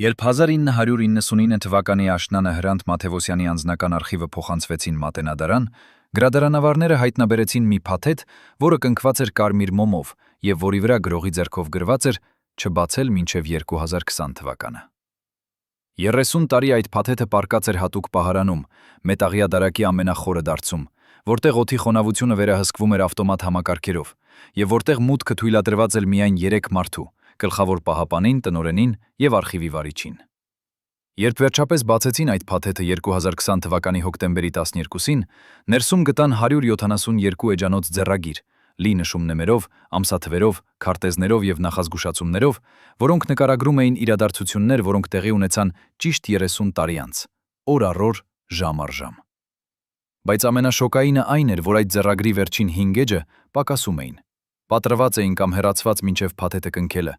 Երբ 1999 թվականի աշնանը Հրանտ Մաթևոսյանի անձնական արխիվը փոխանցվեցին Մատենադարան, գրադարանավարները հայտնաբերեցին մի փաթեթ, որը կնքված էր կարմիր մոմով եւ որի վրա գրողի ձեռքով գրված էր «Չբացել մինչև 2020 թվականը»։ 30 տարի այդ փաթեթը պառկած էր հատուկ պահարանում, մետաղյա դարակի ամենախորը դարձում, որտեղ օդի խոնավությունը վերահսկվում էր ավտոմատ համակարգերով, եւ որտեղ մուտքը թույլատրված էր միայն 3 մարդու՝ գլխավոր պահապանին, տնօրենին եւ արխիվի վարիչին։ Երբ վերջապես բացեցին այդ փաթեթը 2020 թվականի հոկտեմբերի 12-ին, ներսում գտան 172 էջանոց ձեռագիր, լի նշումներով, ամսաթվերով, քարտեզներով եւ նախազգուշացումներով, որոնք նկարագրում էին իրադարձություններ, որոնք տեղի ունեցան ճիշտ 30 տարի անց, օր առ օր, ժամ առ ժամ։ Բայց ամենաշոկայինը այն էր, որ այդ ձեռագրի վերջին 5 էջը պակասում էին, պատրված էին կամ հեռացված մինչև փաթեթը կնքելը,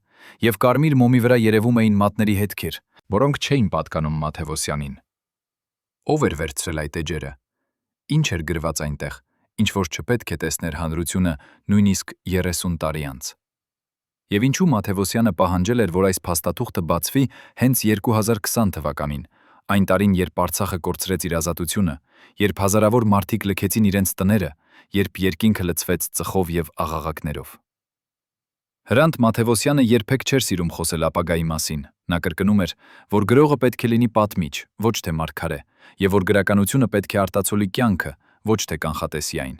եւ կարմիր մոմի վրա երևում էին մատների հետքեր, որոնք չէին պատկանում Մաթևոսյանին։ Ով էր վերցրել այդ էջերը։ Ինչ էր գրված այնտեղ, ինչ որ չպետք է տեսներ հանրությունը նույնիսկ 30 տարի անց։ Եվ ինչու Մաթևոսյանը պահանջել էր, որ այս փաստաթուղթը բացվի հենց 2020 թվականին, այն տարին, երբ Արցախը կորցրեց իր ազատությունը, երբ հազարավոր մարդիկ լքեցին իրենց տները, երբ երկինքը լցվեց ծխով եւ աղաղակներով։ Հրանտ Մաթևոսյանը երբեք չէր սիրում խոսել ապագայի մասին։ Նա կրկնում էր, որ գրողը պետք է լինի պատմիչ, ոչ թե մարգարե, եւ որ գրականությունը պետք է արտացոլի կյանքը, ոչ թե կանխատեսի այն։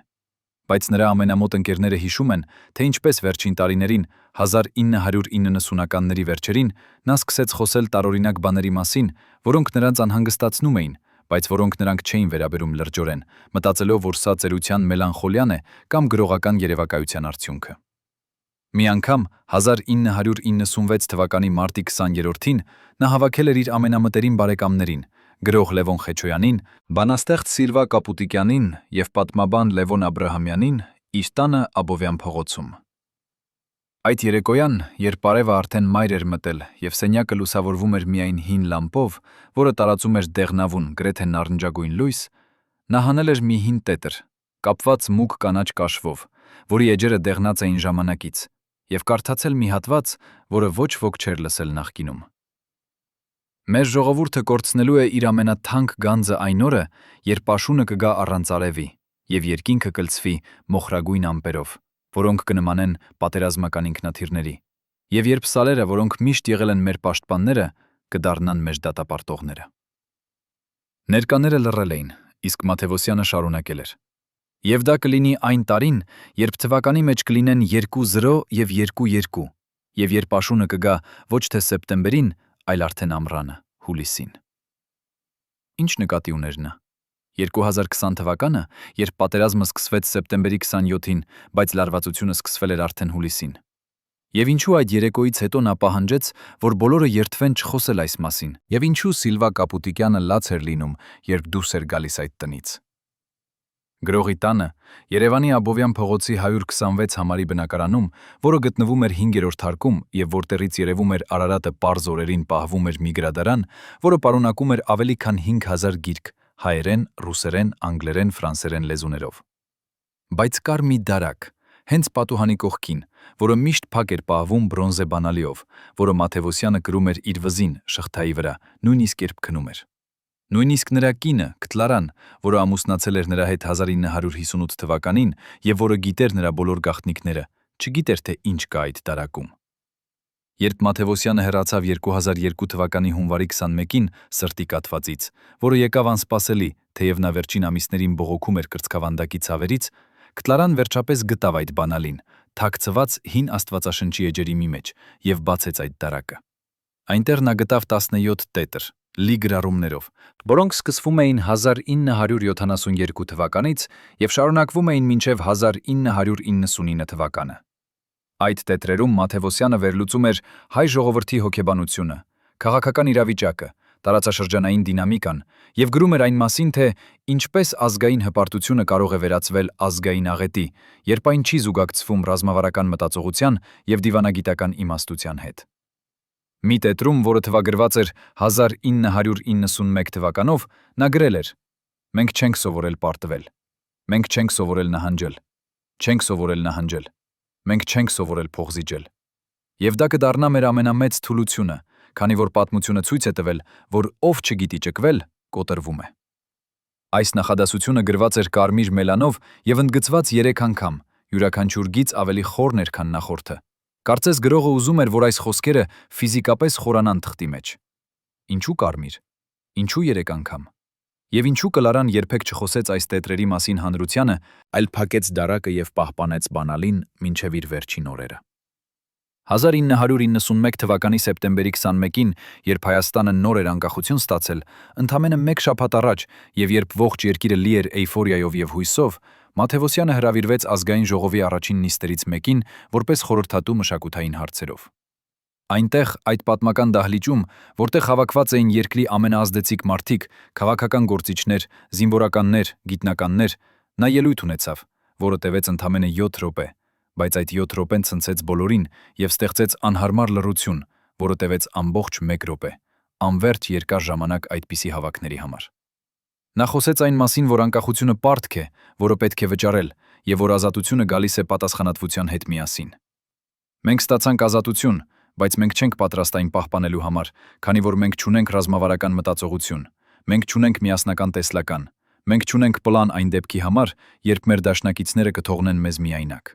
Բայց նրա ամենամոտ ընկերները հիշում են, թե ինչպես վերջին տարիներին 1990-ականների վերջերին նա սկսեց խոսել տարօրինակ բաների մասին, որոնք նրանց անհանգստացնում էին, բայց որոնք նրանք չէին վերաբերում լրջորեն, մտածելով, որ սա ծերության մելանխոլիան է կամ գրողական երևակայության արդյունքը։ Մի անգամ 1996 թվականի մարտի 20-րդին նա հավաքել էր իր ամենամտերիմ բարեկամներին՝ գրող Լևոն Խեչոյանին, բանաստեղծ Սիլվա Կապուտիկյանին եւ պատմաբան Լևոն Աբրահամյանին իր տանը Աբովյան փողոցում։ Այդ երեկոյան, երբ արևը արդեն մայր էր մտել եւ սենյակը լուսավորվում էր միայն հին լամպով, որը տարածում էր դեղնավուն, գրեթե նարնջագույն լույս, նա հանել էր մի հին տետր, կապված մուգ կանաչ կաշվով, որի էջերը դեղնած էին ժամանակից, եւ կարդացել մի հատված, որը ոչ ոք չէր լսել նախկինում։ Մեր ժողովուրդը կորցնելու է իր ամենաթանկ գանձը այն օրը, երբ աշունը կգա առանց արևի, եւ երկինքը կլցվի մոխրագույն ամպերով, որոնք կնմանեն պատերազմական ինքնաթիռների, եւ երբ սալերը, որոնք միշտ եղել են մեր պաշտպանները, կդառնան մեր դատապարտողները։ Ներկաները լռել էին, իսկ Մաթևոսյանը շարունակել էր. Եվ դա կլինի այն տարին, երբ թվականի մեջ կլինեն 2-0 եւ 2-2, եւ երբ աշունը կգա ոչ թե սեպտեմբերին, այլ արդեն ամռանը, հուլիսին։ Ինչ նկատի ուներ նա։ 2020 թվականը, երբ պատերազմը սկսվեց սեպտեմբերի 27-ին, բայց լարվածությունը սկսվել էր արդեն հուլիսին։ Եվ ինչու այդ երեկոյից հետո նա պահանջեց, որ բոլորը երդվեն չխոսել այս մասին, եւ ինչու Սիլվա Կապուտիկյանը լաց էր լինում, երբ դուրս էր գալիս այդ տնից։ Գրողի տանը, Երևանի Աբովյան փողոցի 126 համարի բնակարանում, որը գտնվում էր 5-րդ հարկում եւ որտեղից երևում էր Արարատը պարզ օրերին պահվում էր մի գրադարան, որը պարունակում էր ավելի քան 5000 գիրք հայերեն, ռուսերեն, անգլերեն, ֆրանսերեն լեզուներով։ Բայց կար մի դարակ, հենց պատուհանի կողքին, որը միշտ փակ էր պահվում բրոնզե բանալիով, որը Մաթևոսյանը կրում էր իր վզին շղթայի վրա, նույնիսկ երբ քնում էր։ Նույնիսկ նրա կինը, Կտլարան, որը ամուսնացել էր նրա հետ 1958 թվականին եւ որը գիտեր նրա բոլոր գաղտնիքները, չգիտեր թե ինչ կա այդ դարակում։ Երբ Մաթևոսյանը հեռացավ 2002 թվականի հունվարի 21-ին սրտի կաթվածից, որը եկավ անսպասելի, թեև նա վերջին ամիսներին բողոքում էր կրծքավանդակի ցավերից, Կտլարան վերջապես գտավ այդ բանալին, թաքցված հին աստվածաշնչի էջերի մի մեջ եւ բացեց այդ դարակը։ Այնտեղ նա գտավ 17 տետր, լի գրառումներով, որոնք սկսվում էին 1972 թվականից եւ շարունակվում էին մինչեւ 1999 թվականը։ Այդ տետրերում Մաթևոսյանը վերլուծում էր հայ ժողովրդի հոգեբանությունը, քաղաքական իրավիճակը, տարածաշրջանային դինամիկան եւ գրում էր այն մասին, թե ինչպես ազգային հպարտությունը կարող է վերածվել ազգային աղետի, երբ այն չի զուգակցվում ռազմավարական մտածողության եւ դիվանագիտական իմաստության հետ։ Մի տետրում, որը թվագրված էր 1991 թվականով, նա գրել էր. «Մենք չենք սովորել պարտվել, մենք չենք սովորել նահանջել, չենք սովորել նահանջել, մենք չենք սովորել փող զիջել։ Եվ դա կդառնա մեր ամենամեծ թուլությունը, քանի որ պատմությունը ցույց է տվել, որ ով չգիտի ճկվել, կոտրվում է։ Այս նախադասությունը գրված էր կարմիր մելանով եւ ընդգծված 3 անգամ, յուրաքանչյուր գիծ ավելի խորն էր, քան նախորդը։ Կարծես գրողը ուզում էր, որ այս խոսքերը ֆիզիկապես խորանան թղթի մեջ։ Ինչու կարմիր։ Ինչու 3 անգամ։ Եվ ինչու Կլարան երբեք չխոսեց այս տետրերի մասին հանրությանը, այլ փակեց դարակը եւ պահպանեց բանալին մինչեւ իր վերջին օրերը։ 1991 թվականի սեպտեմբերի 21-ին, երբ Հայաստանը նոր էր անկախություն ստացել, ընդամենը 1 շաբաթ առաջ եւ երբ ողջ երկիրը լի էր էյֆորիայով եւ հույսով, Մաթևոսյանը հրավիրվեց ազգային ժողովի առաջին նիստերից մեկին, որպես խորհրդատու մշակութային հարցերով։ Այնտեղ, այդ պատմական դահլիճում, որտեղ հավաքված էին երկրի ամենաազդեցիկ մարդիկ, քաղաքական գործիչներ, զինվորականներ, գիտնականներ, նա ելույթ ունեցավ, որը տևեց ընդամենը 7 րոպե, բայց այդ 7 րոպեն ցնցեց բոլորին եւ ստեղծեց անհարմար լռություն, որը տևեց ամբողջ 1 րոպե, անվերջ երկար ժամանակ այդպիսի հավաքների համար։ Նա խոսեց այն մասին, որ անկախությունը պարտք է, որը պետք է վճարել, եւ որ ազատությունը գալիս է պատասխանատվության հետ միասին։ Մենք ստացանք ազատություն, բայց մենք չենք պատրաստ այն պահպանելու համար, քանի որ մենք չունենք ռազմավարական մտածողություն, մենք չունենք միասնական տեսլական, մենք չունենք պլան այն դեպքի համար, երբ մեր դաշնակիցները կթողնեն մեզ միայնակ։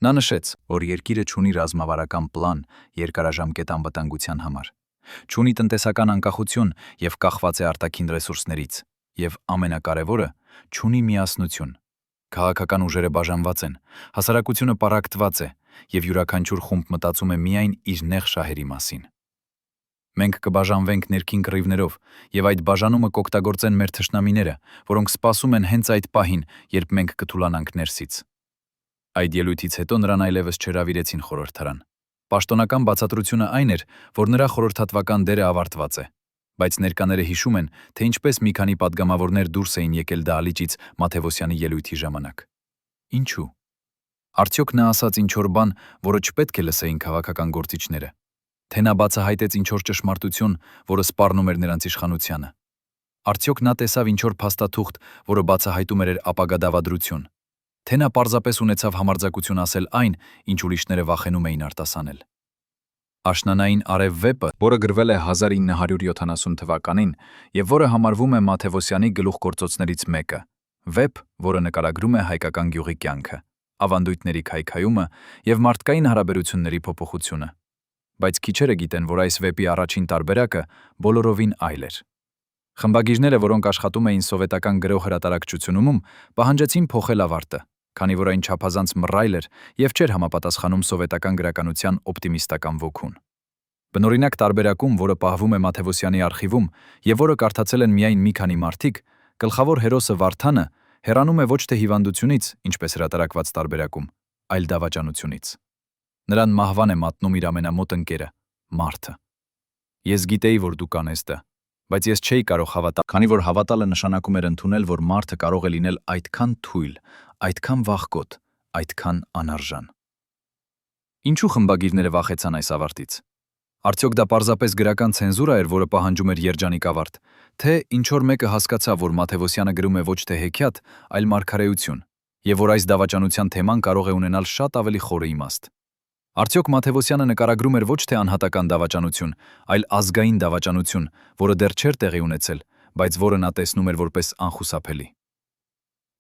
Նա նշեց, որ երկիրը չունի ռազմավարական պլան երկարաժամկետ անվտանգության համար, չունի տնտեսական անկախություն եւ կախված է արտաքին ռեսուրսներից, եւ ամենակարևորը, չունի միասնություն։ Քաղաքական ուժերը բաժանված են, հասարակությունը պառակտված է, եւ յուրաքանչյուր խումբ մտածում է միայն իր նեղ շահերի մասին։ Մենք կբաժանվենք ներքին կռիվներով, եւ այդ բաժանումը կօգտագործեն մեր թշնամիները, որոնք սպասում են հենց այդ պահին, երբ մենք կթուլանանք ներսից։ Այդ ելույթից հետո նրան այլևս չհրավիրեցին խորհրդարան։ Պաշտոնական բացատրությունը այն էր, որ նրա խորհրդատվական դերը ավարտված է, բայց ներկաները հիշում են, թե ինչպես մի քանի падգամավորներ դուրս էին եկել դահլիճից Մաթևոսյանի ելույթի ժամանակ։ Ինչու։ Արդյոք նա ասաց ինչ-որ բան, որը չպետք է լսեին քաղաքական գործիչները, թե նա բացահայտեց ինչ-որ ճշմարտություն, որը սպառնում էր նրանց իշխանությանը։ Արդյոք նա տեսավ ինչ-որ փաստաթուղթ, որը բացահայտում էր ապագա դավադրություն, թե նա պարզապես ունեցավ համարձակություն ասել այն, ինչ ուրիշները վախենում էին արտասանել։ Աշնանային արև վեպը, որը գրվել է 1970 թվականին եւ որը համարվում է Մաթևոսյանի գլուխգործոցներից մեկը, վեպ, որը նկարագրում է հայկական գյուղի կյանքը, ավանդույթների քայքայումը եւ մարդկային հարաբերությունների փոփոխությունը։ Բայց քիչերը գիտեն, որ այս վեպի առաջին տարբերակը բոլորովին այլ էր։ Խմբագիրները, որոնք աշխատում էին սովետական գրող հրատարակչությունում, պահանջեցին փոխել ավարտը, քանի որ այն չափազանց մռայլ էր եւ չէր համապատասխանում սովետական գրականության օպտիմիստական ոգուն։ Բնօրինակ տարբերակում, որը պահվում է Մաթևոսյանի արխիվում եւ որը կարդացել են միայն մի քանի մարդիկ, գլխավոր հերոսը Վարդանը հեռանում է ոչ թե հիվանդությունից, ինչպես հրատարակված տարբերակում, այլ դավաճանությունից։ Նրան մահվան է մատնում իր ամենամոտ ընկերը՝ մարդը։ Ես գիտեի, որ դու կանես դա, բայց ես չէի կարող հավատալ, քանի որ հավատալը նշանակում էր ընդունել, որ մարդը կարող է լինել այդքան թույլ, այդքան վախկոտ, այդքան անարժան։ Ինչու խմբագիրները վախեցան այս ավարտից։ Արդյոք դա պարզապես գրական ցենզուրա էր, որը պահանջում էր երջանիկ ավարտ, թե ինչ-որ մեկը հասկացավ, որ Մաթևոսյանը գրում է ոչ թե հեքիաթ, այլ մարգարեություն, եւ որ այս դավաճանության թեման կարող է ունենալ շատ ավելի խորը իմաստ։ Արդյոք Մաթևոսյանը նկարագրում էր ոչ թե անհատական դավաճանություն, այլ ազգային դավաճանություն, որը դեռ չէր տեղի ունեցել, բայց որը նա տեսնում էր որպես անխուսափելի։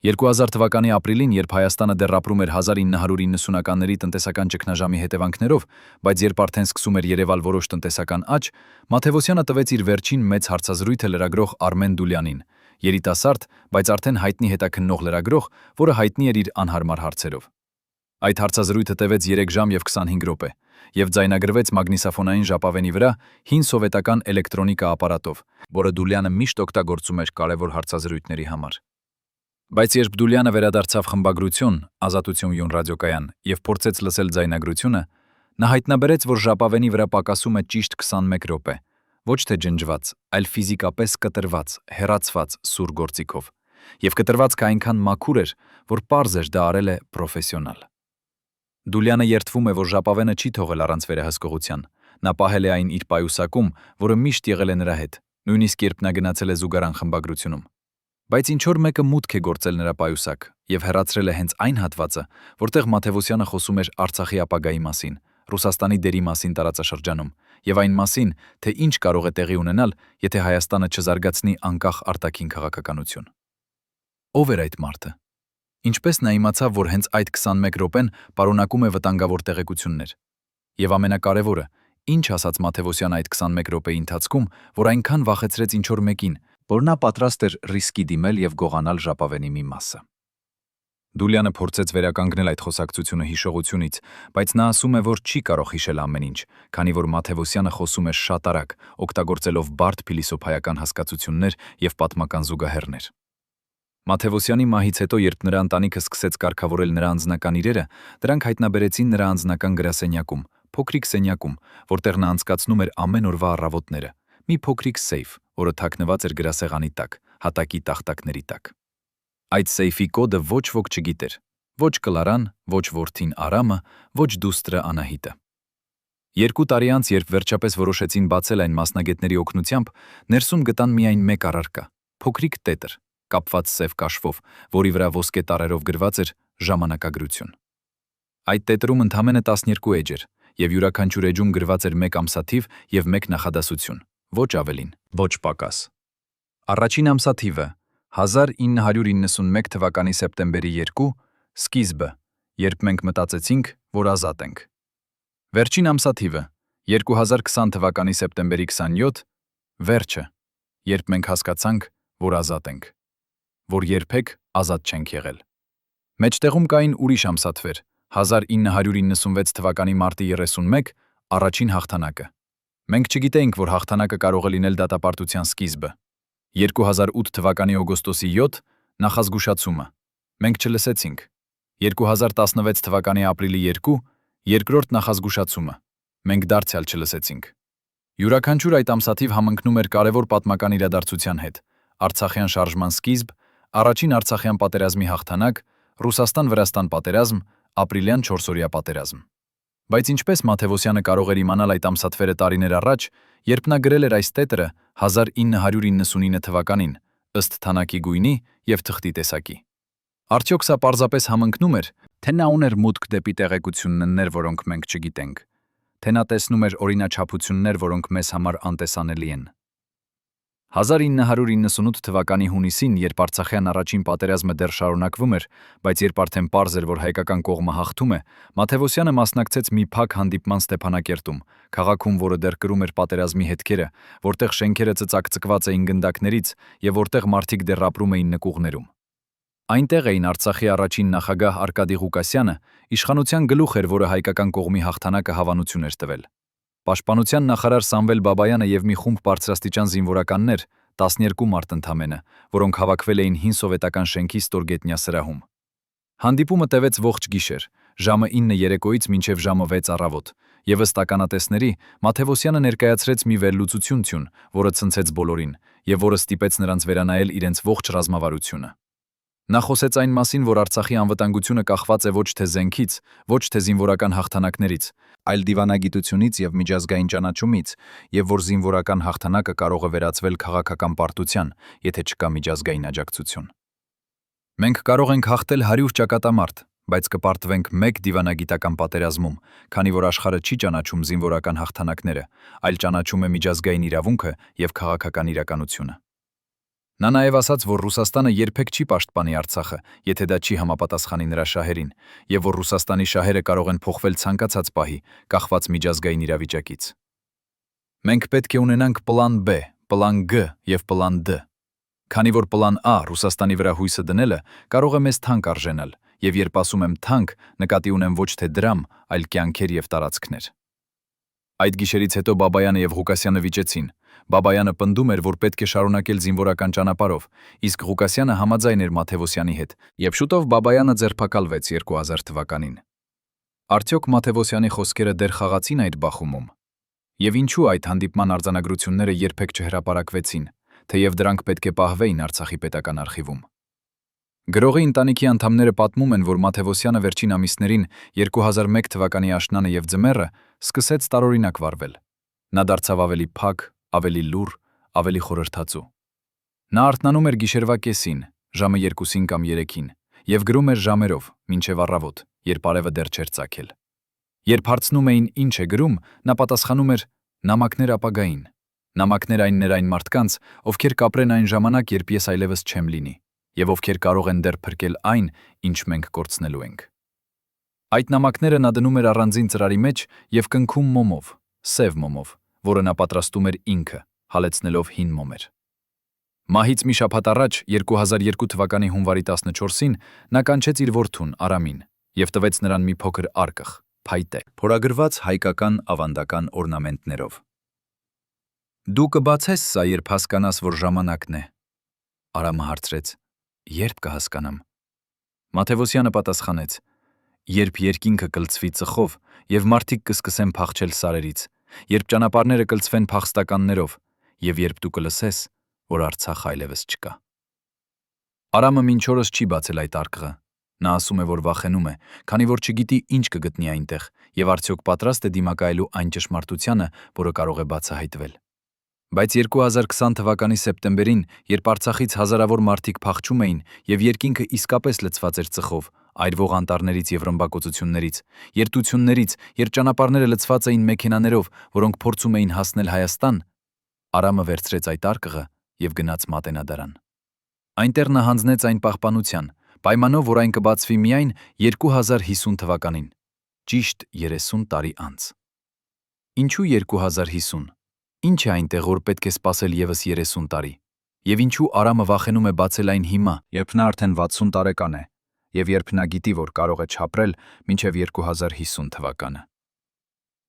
2000 թվականի ապրիլին, երբ Հայաստանը դեռ ապրում էր 1990-ականների տնտեսական ճգնաժամի հետևանքներով, բայց երբ արդեն սկսում էր երևալ որոշ տնտեսական աճ, Մաթևոսյանը տվեց իր վերջին մեծ հարցազրույցը լրագրող Արմեն Դուլյանին, երիտասարդ, բայց արդեն հայտնի հետաքննող լրագրող, որը հայտնի էր իր անհարմար հարցերով։ Այդ հարցազրույցը տևեց 3 ժամ եւ 25 րոպե եւ ձայնագրվեց մագնիսաֆոնային ժապավենի վրա հին սովետական էլեկտրոնիկա ապարատով, որը Դուլյանը միշտ օգտագործում էր կարևոր հարցազրույցների համար։ Բայց երբ Դուլյանը վերադարձավ խմբագրություն, Ազատություն ռադիոկայան եւ փորձեց լսել ձայնագրությունը, նա հայտնաբերեց, որ ժապավենի վրա պակասում է ճիշտ 21 րոպե, ոչ թե ջնջված, այլ ֆիզիկապես կտրված, հեռացված սուր գործիքով, եւ կտրվածքը այնքան մաքուր էր, որ պարզ էր դա արել է պրոֆեսիոնալ։ Դուլյանը երդվում է, որ ժապավենը չի թողել առանց վերահսկողության, նա պահել է այն իր պայուսակում, որը միշտ եղել է նրա հետ, նույնիսկ երբ նա գնացել է զուգարան խմբագրությունում։ Բայց ինչ-որ մեկը մուտք է գործել նրա պայուսակ եւ հեռացրել է հենց այն հատվածը, որտեղ Մաթևոսյանը խոսում էր Արցախի ապագայի մասին, Ռուսաստանի դերի մասին տարածաշրջանում եւ այն մասին, թե ինչ կարող է տեղի ունենալ, եթե Հայաստանը չզարգացնի անկախ արտաքին քաղաքականություն։ Ո՞վ էր այդ մարդը։ Ինչպես նա իմացավ, որ հենց այդ 21 րոպեն պարունակում է վտանգավոր տեղեկություններ։ Եվ ամենակարևորը, ինչ ասաց Մաթևոսյանը այդ 21 րոպեի ընթացքում, որ այնքան վախեցրեց ինչ-որ մեկին, որ նա պատրաստ էր ռիսկի դիմել եւ գողանալ ժապավենի մի մասը։ Դուլյանը փորձեց վերականգնել այդ խոսակցությունը հիշողությունից, բայց նա ասում է, որ չի կարող հիշել ամեն ինչ, քանի որ Մաթևոսյանը խոսում է շատ արագ, օգտագործելով բարդ փիլիսոփայական հասկացություններ եւ պատմական զուգահեռներ։ Մաթևոսյանի մահից հետո, երբ նրա ընտանիքը սկսեց կարգավորել նրա անձնական իրերը, դրանք հայտնաբերեցին նրա անձնական գրասենյակում, փոքրիկ սենյակում, որտեղ նա անցկացնում էր ամեն օրվա առավոտները, մի փոքրիկ սեյֆ, որը թաքնված էր գրասեղանի տակ, հատակի տախտակների տակ։ Այդ սեյֆի կոդը ոչ ոք չգիտեր, ոչ Կլարան, ոչ որդին Արամը, ոչ դուստրը Անահիտը։ 2 տարի անց, երբ վերջապես որոշեցին բացել այն մասնագետների օգնությամբ, ներսում գտան միայն մեկ առարկա՝ փոքրիկ տետր, կապված սև կաշվով, որի վրա ոսկե տառերով գրված էր ժամանակագրություն։ Այդ տետրում ընդամենը 12 էջ էր, եւ յուրաքանչյուր էջում գրված էր 1 ամսաթիվ եւ 1 նախադասություն, ոչ ավելին, ոչ պակաս։ Առաջին ամսաթիվը 1991 թվականի սեպտեմբերի 2, սկիզբը, երբ մենք մտածեցինք, որ ազատ ենք։ Վերջին ամսաթիվը 2020 թվականի սեպտեմբերի 27, վերջը, երբ մենք հասկացանք, որ ազատ ենք, որ երբեք ազատ չենք եղել։ Մեջտեղում կային ուրիշ ամսաթվեր, 1996 թվականի մարտի 31, առաջին հաղթանակը։ Մենք չգիտեինք, որ հաղթանակը կարող է լինել դատապարտության սկիզբը։ 2008 թվականի օգոստոսի 7, նախազգուշացումը։ Մենք չլսեցինք։ 2016 թվականի ապրիլի 2, երկրորդ նախազգուշացումը։ Մենք դարձյալ չլսեցինք։ Յուրաքանչյուր այդ ամսաթիվ համընկնում էր կարևոր պատմական իրադարձության հետ՝ Արցախյան շարժման սկիզբ, առաջին Արցախյան պատերազմի հաղթանակ, Ռուսաստան-Վրաստան պատերազմ, ապրիլյան 4-օրյա պատերազմ։ Բայց ինչպես Մաթևոսյանը կարող էր իմանալ այդ ամսաթվերը տարիներ առաջ, երբ նա գրել էր այս տետրը 1999 թվականին, ըստ թանակի գույնի եւ թղթի տեսակի։ Արդյոք սա պարզապես համընկնում էր, թե նա ուներ մուտք դեպի տեղեկություններ, որոնք մենք չգիտենք, թե նա տեսնում էր օրինաչափություններ, որոնք մեզ համար անտեսանելի են։ 1998 թվականի հունիսին, երբ Արցախյան առաջին պատերազմը դեռ շարունակվում էր, բայց երբ արդեն պարզ էր, որ հայկական կողմը հաղթում է, Մաթևոսյանը մասնակցեց մի փակ հանդիպման Ստեփանակերտում, քաղաքում, որը դեռ կրում էր պատերազմի հետքերը, որտեղ շենքերը ծծակծկված էին գնդակներից եւ որտեղ մարդիկ դեռ ապրում էին նկուղներում։ Այնտեղ էին Արցախի առաջին նախագահ Արկադի Ղուկասյանը, իշխանության գլուխ էր, որը հայկական կողմի հաղթանակը հավանություն էր տվել։ Պաշտպանության նախարար Սամվել Բաբայանը եւ մի խումբ բարձրաստիճան զինվորականներ, 12 մարդ ընդամենը, որոնք հավաքվել էին հին սովետական շենքի ստորգետնյա սրահում։ Հանդիպումը տևեց ողջ գիշեր, ժամը 9 երեկոյից մինչև ժամը 6 առավոտ, եւ ըստ ականատեսների Մաթևոսյանը ներկայացրեց մի վերլուծություն, որը ցնցեց բոլորին, եւ որը ստիպեց նրանց վերանայել իրենց ողջ ռազմավարությունը։ Նա խոսեց այն մասին, որ Արցախի անվտանգությունը կախված է ոչ թե զենքից, ոչ թե զինվորական հաղթանակներից, այլ դիվանագիտությունից եւ միջազգային ճանաչումից, եւ որ զինվորական հաղթանակը կարող է վերածվել քաղաքական պարտության, եթե չկա միջազգային աջակցություն։ Մենք կարող ենք հաղթել 100 ճակատամարտ, բայց կպարտվենք մեկ դիվանագիտական պատերազմում, քանի որ աշխարհը չի ճանաչում զինվորական հաղթանակները, այլ ճանաչում է միջազգային իրավունքը եւ քաղաքական իրականությունը։ Նա նաև ասաց, որ Ռուսաստանը երբեք չի պաշտպանի Արցախը, եթե դա չի համապատասխանի նրա շահերին, եւ որ Ռուսաստանի շահերը կարող են փոխվել ցանկացած պահի, կախված միջազգային իրավիճակից։ Մենք պետք է ունենանք պլան B, պլան G եւ պլան D։ Քանի որ պլան A Ռուսաստանի վրա հույսը դնելը կարող է մեզ թանկ արժենալ, եւ երբ ասում եմ թանկ, նկատի ունեմ ոչ թե դրամ, այլ կյանքեր եւ տարածքներ։ Այդ գիշերից հետո Բաբայանը եւ Ղուկասյանը վիճեցին։ Բաբայանը պնդում էր, որ պետք է շարունակել զինվորական ճանապարհով, իսկ Ղուկասյանը համաձայն էր Մաթևոսյանի հետ, եւ շուտով Բաբայանը ձերբակալվեց 2000 թվականին։ Արդյոք Մաթևոսյանի խոսքերը դեռ խաղացին այդ բախումում։ Եվ ինչու այդ հանդիպման արձանագրությունները երբեք չհրապարակվեցին, թեև դրանք պետք է պահվեին Արցախի պետական արխիվում։ Գրողի ընտանիքի անդամները պատմում են, որ Մաթևոսյանը վերջին ամիսներին 2001 թվականի աշնանը եւ ձմեռը սկսեց տարօրինակ վարվել։ Նա դարձավ ավելի փակ, ավելի լուռ, ավելի խորհրդածու։ Նա արթնանում էր գիշերվա կեսին, ժամը 2-ին կամ 3-ին, եւ գրում էր ժամերով, մինչև առավոտ, երբ արևը դեռ չէր ծագել։ Երբ հարցնում էին ինչ է գրում, նա պատասխանում էր. Նամակներ ապագային։ Նամակներ այն մարդկանց, ովքեր կապրեն այն ժամանակ, երբ ես այլևս չեմ լինի, եւ ովքեր կարող են դեռ փրկել այն, ինչ մենք կորցնելու ենք։ Այդ նամակները նա դնում էր առանձին ծրարի մեջ եւ կնքում մոմով, սև մոմով, որը նա պատրաստում էր ինքը, հալեցնելով հին մոմեր։ Մահից մի շաբաթ առաջ 2002 թվականի հունվարի 14-ին նա կանչեց իր որդուն Արամին եւ տվեց նրան մի փոքր արկղ, փայտե, փորագրված հայկական ավանդական օրնամենտներով։ Դու կբացես սա, երբ հասկանաս, որ ժամանակն է։ Արամը հարցրեց. Երբ կհասկանամ։ Մաթևոսյանը պատասխանեց. Երբ երկինքը կլցվի ծխով եւ մարդիկ կսկսեն փախչել սարերից, երբ ճանապարհները կլցվեն փախստականներով եւ երբ դու կլսես, որ Արցախը այլևս չկա։ Արամը մինչ օրս չի բացել այդ արկղը։ Նա ասում է, որ վախենում է, քանի որ չգիտի ինչ կգտնի այնտեղ եւ արդյոք պատրաստ է դիմակայելու այն ճշմարտությանը, որը կարող է բացահայտվել։ Բայց 2020 թվականի սեպտեմբերին, երբ Արցախից հազարավոր մարդիկ փախչում էին եւ երկինքը իսկապես լցված էր ծխով, այրվող անտառներից եւ ռմբակոծություններից, երթություններից, երբ ճանապարհները լցված էին մեքենաներով, որոնք փորձում էին հասնել Հայաստան, Արամը վերցրեց այդ արկղը եւ գնաց Մատենադարան։ Այնտեղ նա հանձնեց այն պահպանության, պայմանով, որ այն կբացվի միայն 2050 թվականին, ճիշտ 30 տարի անց։ Ինչու 2050։ Ինչ է այնտեղ, որ պետք է սպասել եւս 30 տարի։ Եվ ինչու Արամը վախենում է բացել այն հիմա, երբ նա արդեն 60 տարեկան է, եւ երբ նա գիտի, որ կարող է չապրել մինչեւ 2050 թվականը։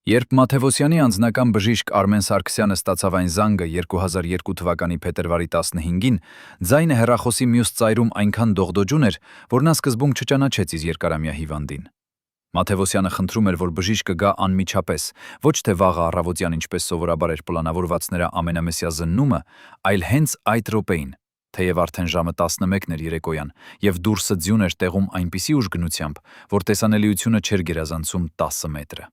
Երբ Մաթևոսյանի անձնական բժիշկ Արմեն Սարգսյանը ստացավ այն զանգը 2002 թվականի փետրվարի 15-ին, ձայնը հեռախոսի մյուս ծայրում այնքան դողդոջուն էր, որ նա սկզբում չճանաչեց իր երկարամյա հիվանդին։ Մաթևոսյանը խնդրում էր, որ բժիշկը գա անմիջապես, ոչ թե վաղը առավոտյան, ինչպես սովորաբար էր պլանավորված նրա ամենամեսյա զննումը, այլ հենց այդ րոպեին, թեև արդեն ժամը 11-ն էր երեկոյան, եւ դուրսը ձյուն էր տեղում այնպիսի ուժգնությամբ, որ տեսանելիությունը չէր գերազանցում 10 մետրը։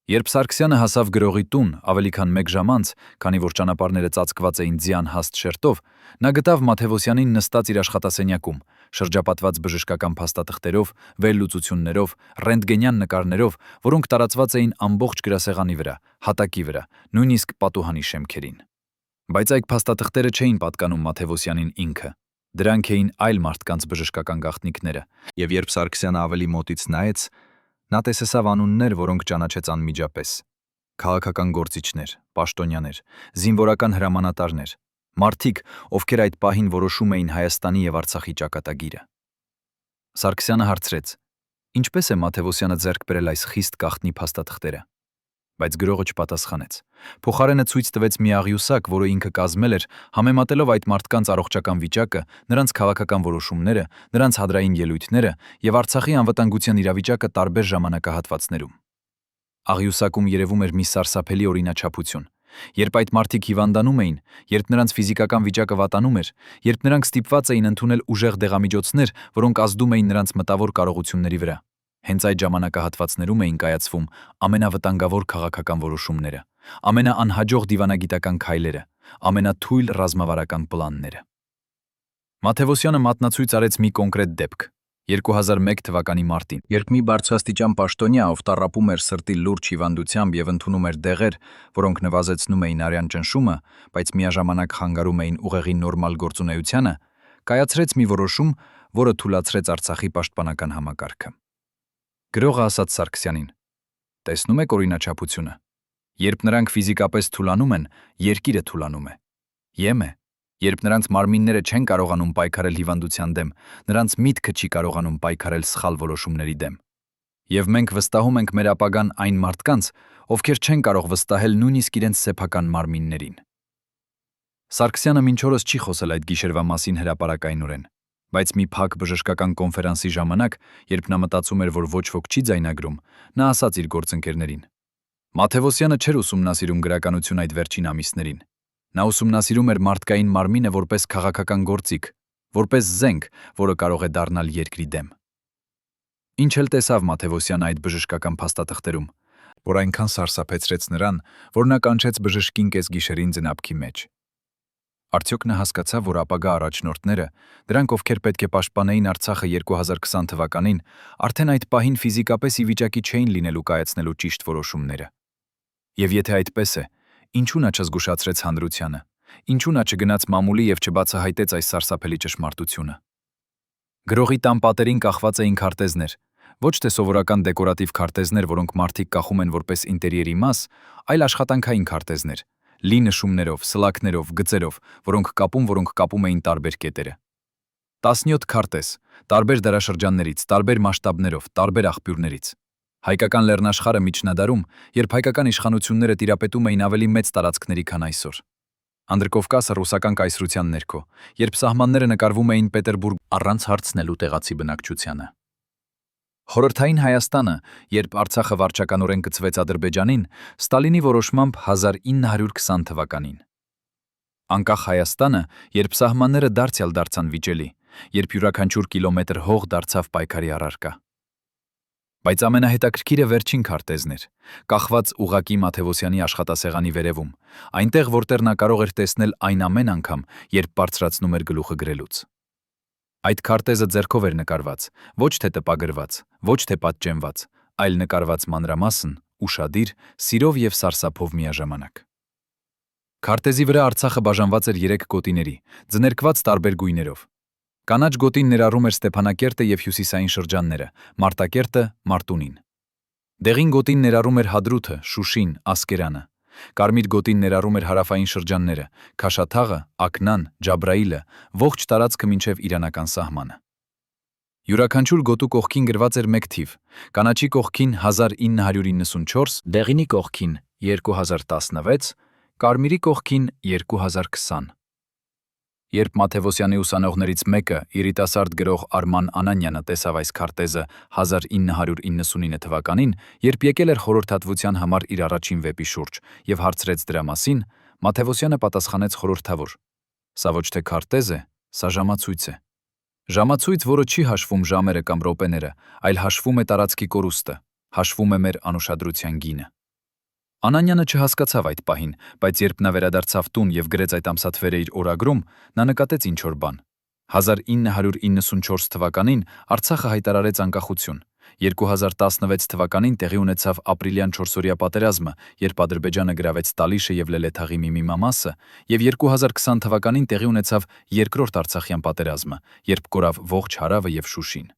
Երբ Սարգսյանը հասավ գրողի տուն ավելի քան 1 ժամ անց, քանի որ ճանապարհները ծածկված էին ձյան հաստ շերտով, նա գտավ Մաթևոսյանին նստած իր աշխատասենյակում, շրջապատված բժշկական փաստաթղթերով, վերլուծություններով, ռենտգենյան նկարներով, որոնք տարածված էին ամբողջ գրասեղանի վրա, հատակի վրա, նույնիսկ պատուհանի շեմքերին։ Բայց այդ փաստաթղթերը չէին պատկանում Մաթևոսյանին ինքը։ Դրանք էին այլ մարդկանց բժշկական գաղտնիքները, եւ երբ Սարգսյանը ավելի մոտից նայեց, նա տեսավ անուններ, որոնք ճանաչեց անմիջապես. քաղաքական գործիչներ, պաշտոնյաներ, զինվորական հրամանատարներ, մարդիկ, ովքեր այդ պահին որոշում էին Հայաստանի եւ Արցախի ճակատագիրը։ Սարգսյանը հարցրեց. Ինչպես է Մաթևոսյանը ձեռք բերել այս խիստ գաղտնի փաստաթղթերը։ Բայց գրողը չպատասխանեց։ Փոխարենը ցույց տվեց մի աղյուսակ, որը ինքը կազմել էր, համեմատելով այդ մարդկանց առողջական վիճակը, նրանց քաղաքական որոշումները, նրանց հադրային ելույթները եւ Արցախի անվտանգության իրավիճակը տարբեր ժամանակահատվածներում։ Աղյուսակում երևում էր մի սարսափելի օրինաչափություն։ Երբ այդ մարդիկ հիվանդանում էին, երբ նրանց ֆիզիկական վիճակը վատանում էր, երբ նրանք ստիպված էին ընդունել ուժեղ դեղամիջոցներ, որոնք ազդում էին նրանց մտավոր կարողությունների վրա, հենց այդ ժամանակահատվածներում էին կայացվում ամենավտանգավոր քաղաքական որոշումները, ամենաանհաջող դիվանագիտական քայլերը, ամենաթույլ ռազմավարական պլանները։ Մաթևոսյանը մատնացույց արեց մի կոնկրետ դեպք։ 2001 թվականի մարտին, երբ մի բարձրաստիճան պաշտոնյա, ով տառապում էր սրտի լուրջ հիվանդությամբ եւ ընդունում էր դեղեր, որոնք նվազեցնում էին արյան ճնշումը, բայց միաժամանակ խանգարում էին ուղեղի նորմալ գործունեությանը, կայացրեց մի որոշում, որը թույլատրեց Արցախի պաշտպանական համակարգը։ Գրողը ասաց Սարգսյանին. տեսնում եք օրինաչափությունը։ Երբ նրանք ֆիզիկապես թուլանում են, երկիրը թուլանում է։ Եմ է, երբ նրանց մարմինները չեն կարողանում պայքարել հիվանդության դեմ, նրանց միտքը չի կարողանում պայքարել սխալ որոշումների դեմ։ Եվ մենք վստահում ենք մեր ապագան այն մարդկանց, ովքեր չեն կարող վստահել նույնիսկ իրենց սեփական մարմիններին։ Սարգսյանը մինչ օրս չի խոսել այդ գիշերվա մասին հրապարակայնորեն, բայց մի փակ բժշկական կոնֆերանսի ժամանակ, երբ նա մտածում էր, որ ոչ ոք չի ձայնագրում, նա ասաց իր գործընկերներին. Մաթևոսյանը չէր ուսումնասիրում գրականություն այդ վերջին ամիսներին։ Նա ուսումնասիրում էր մարդկային մարմինը որպես քաղաքական գործիք, որպես զենք, որը կարող է դառնալ երկրի դեմ։ Ինչ էլ տեսավ Մաթևոսյանը այդ բժշկական փաստաթղթերում, որ այնքան սարսափեցրեց նրան, որ նա կանչեց բժշկին կեսգիշերին ձնապքի մեջ։ Արդյոք նա հասկացավ, որ ապագա առաջնորդները, դրանք ովքեր պետք է պաշտպանեին Արցախը 2020 թվականին, արդեն այդ պահին ֆիզիկապես ի վիճակի չէին լինելու կայացնելու ճիշտ որոշումները։ Եվ եթե այդպես է, ինչու նա չզգուշացրեց հանրությանը, ինչու նա չգնաց մամուլի և չբացահայտեց այս սարսափելի ճշմարտությունը։ Գրողի տան պատերին կախված էին քարտեզներ, ոչ թե սովորական դեկորատիվ քարտեզներ, որոնք մարդիկ կախում են որպես ինտերիերի մաս, այլ աշխատանքային քարտեզներ, լի նշումներով, սլաքներով, գծերով, որոնք կապում էին տարբեր կետերը։ 17 քարտեզ, տարբեր դարաշրջաններից, տարբեր մասշտաբներով, տարբեր աղբյուրներից։ Հայկական լեռնաշխարհը միջնադարում, երբ հայկական իշխանությունները տիրապետում էին ավելի մեծ տարածքների, քան այսօր։ Անդրկովկասը ռուսական կայսրության ներքո, երբ սահմանները նկարվում էին Պետերբուրգ առանց հարցնելու տեղացի բնակչությանը։ Խորհրդային Հայաստանը, երբ Արցախը վարչականորեն կցվեց Ադրբեջանին, Ստալինի որոշմամբ 1920 թվականին։ Անկախ Հայաստանը, երբ սահմանները դարձյալ դարձան վիճելի, երբ յուրաքանչյուր կիլոմետր հող դարձավ պայքարի առարկա։ Բայց ամենահետաքրքիրը վերջին քարտեզն էր, կախված ուղղակի Մաթևոսյանի աշխատասեղանի վերևում, այնտեղ, որտեղ նա կարող էր տեսնել այն ամեն անգամ, երբ բարձրացնում էր գլուխը գրելուց։ Այդ քարտեզը ձեռքով էր նկարված, ոչ թե տպագրված, ոչ թե պատճենված, այլ նկարված մանրամասն, ուշադիր, սիրով և սարսափով միաժամանակ։ Քարտեզի վրա Արցախը բաժանված էր 3 գոտիների, ձներկված տարբեր գույներով։ Կանաչ գոտին ներառում էր Ստեփանակերտը և հյուսիսային շրջանները, Մարտակերտը, Մարտունին։ Դեղին գոտին ներառում էր Հադրութը, Շուշին, Ասկերանը։ Կարմիր գոտին ներառում էր հարավային շրջանները, Քաշաթաղը, Ակնան, Ջաբրայիլը, ողջ տարածքը մինչև իրանական սահմանը։ Յուրաքանչյուր գոտու կողքին գրված էր մեկ թիվ, կանաչի կողքին 1994, դեղինի կողքին 2016, կարմիրի կողքին 2020։ Երբ Մաթևոսյանի ուսանողներից մեկը, երիտասարդ գրող Արման Անանյանը տեսավ այս քարտեզը 1999 թվականին, երբ եկել էր խորհրդատվության համար իր առաջին վեպի շուրջ և հարցրեց դրա մասին, Մաթևոսյանը պատասխանեց խորհրդավոր. «Սա ոչ թե քարտեզ է, սա ժամացույց է։ Ժամացույց, որը չի հաշվում ժամերը կամ րոպեները, այլ հաշվում է տարածքի կորուստը, հաշվում է մեր անուշադրության գինը»։ Անանյանը չհասկացավ այդ պահին, բայց երբ նա վերադարձավ տուն և գրեց այդ ամսաթվերը իր օրագրում, նա նկատեց ինչ-որ բան։ 1994 թվականին Արցախը հայտարարեց անկախություն։ 2016 թվականին տեղի ունեցավ ապրիլյան 4-օրյա պատերազմը, երբ Ադրբեջանը գրավեց Տալիշը և Լելեթաղի մի մասը, և 2020 թվականին տեղի ունեցավ երկրորդ Արցախյան պատերազմը, երբ կորավ ողջ հարավը և Շուշին։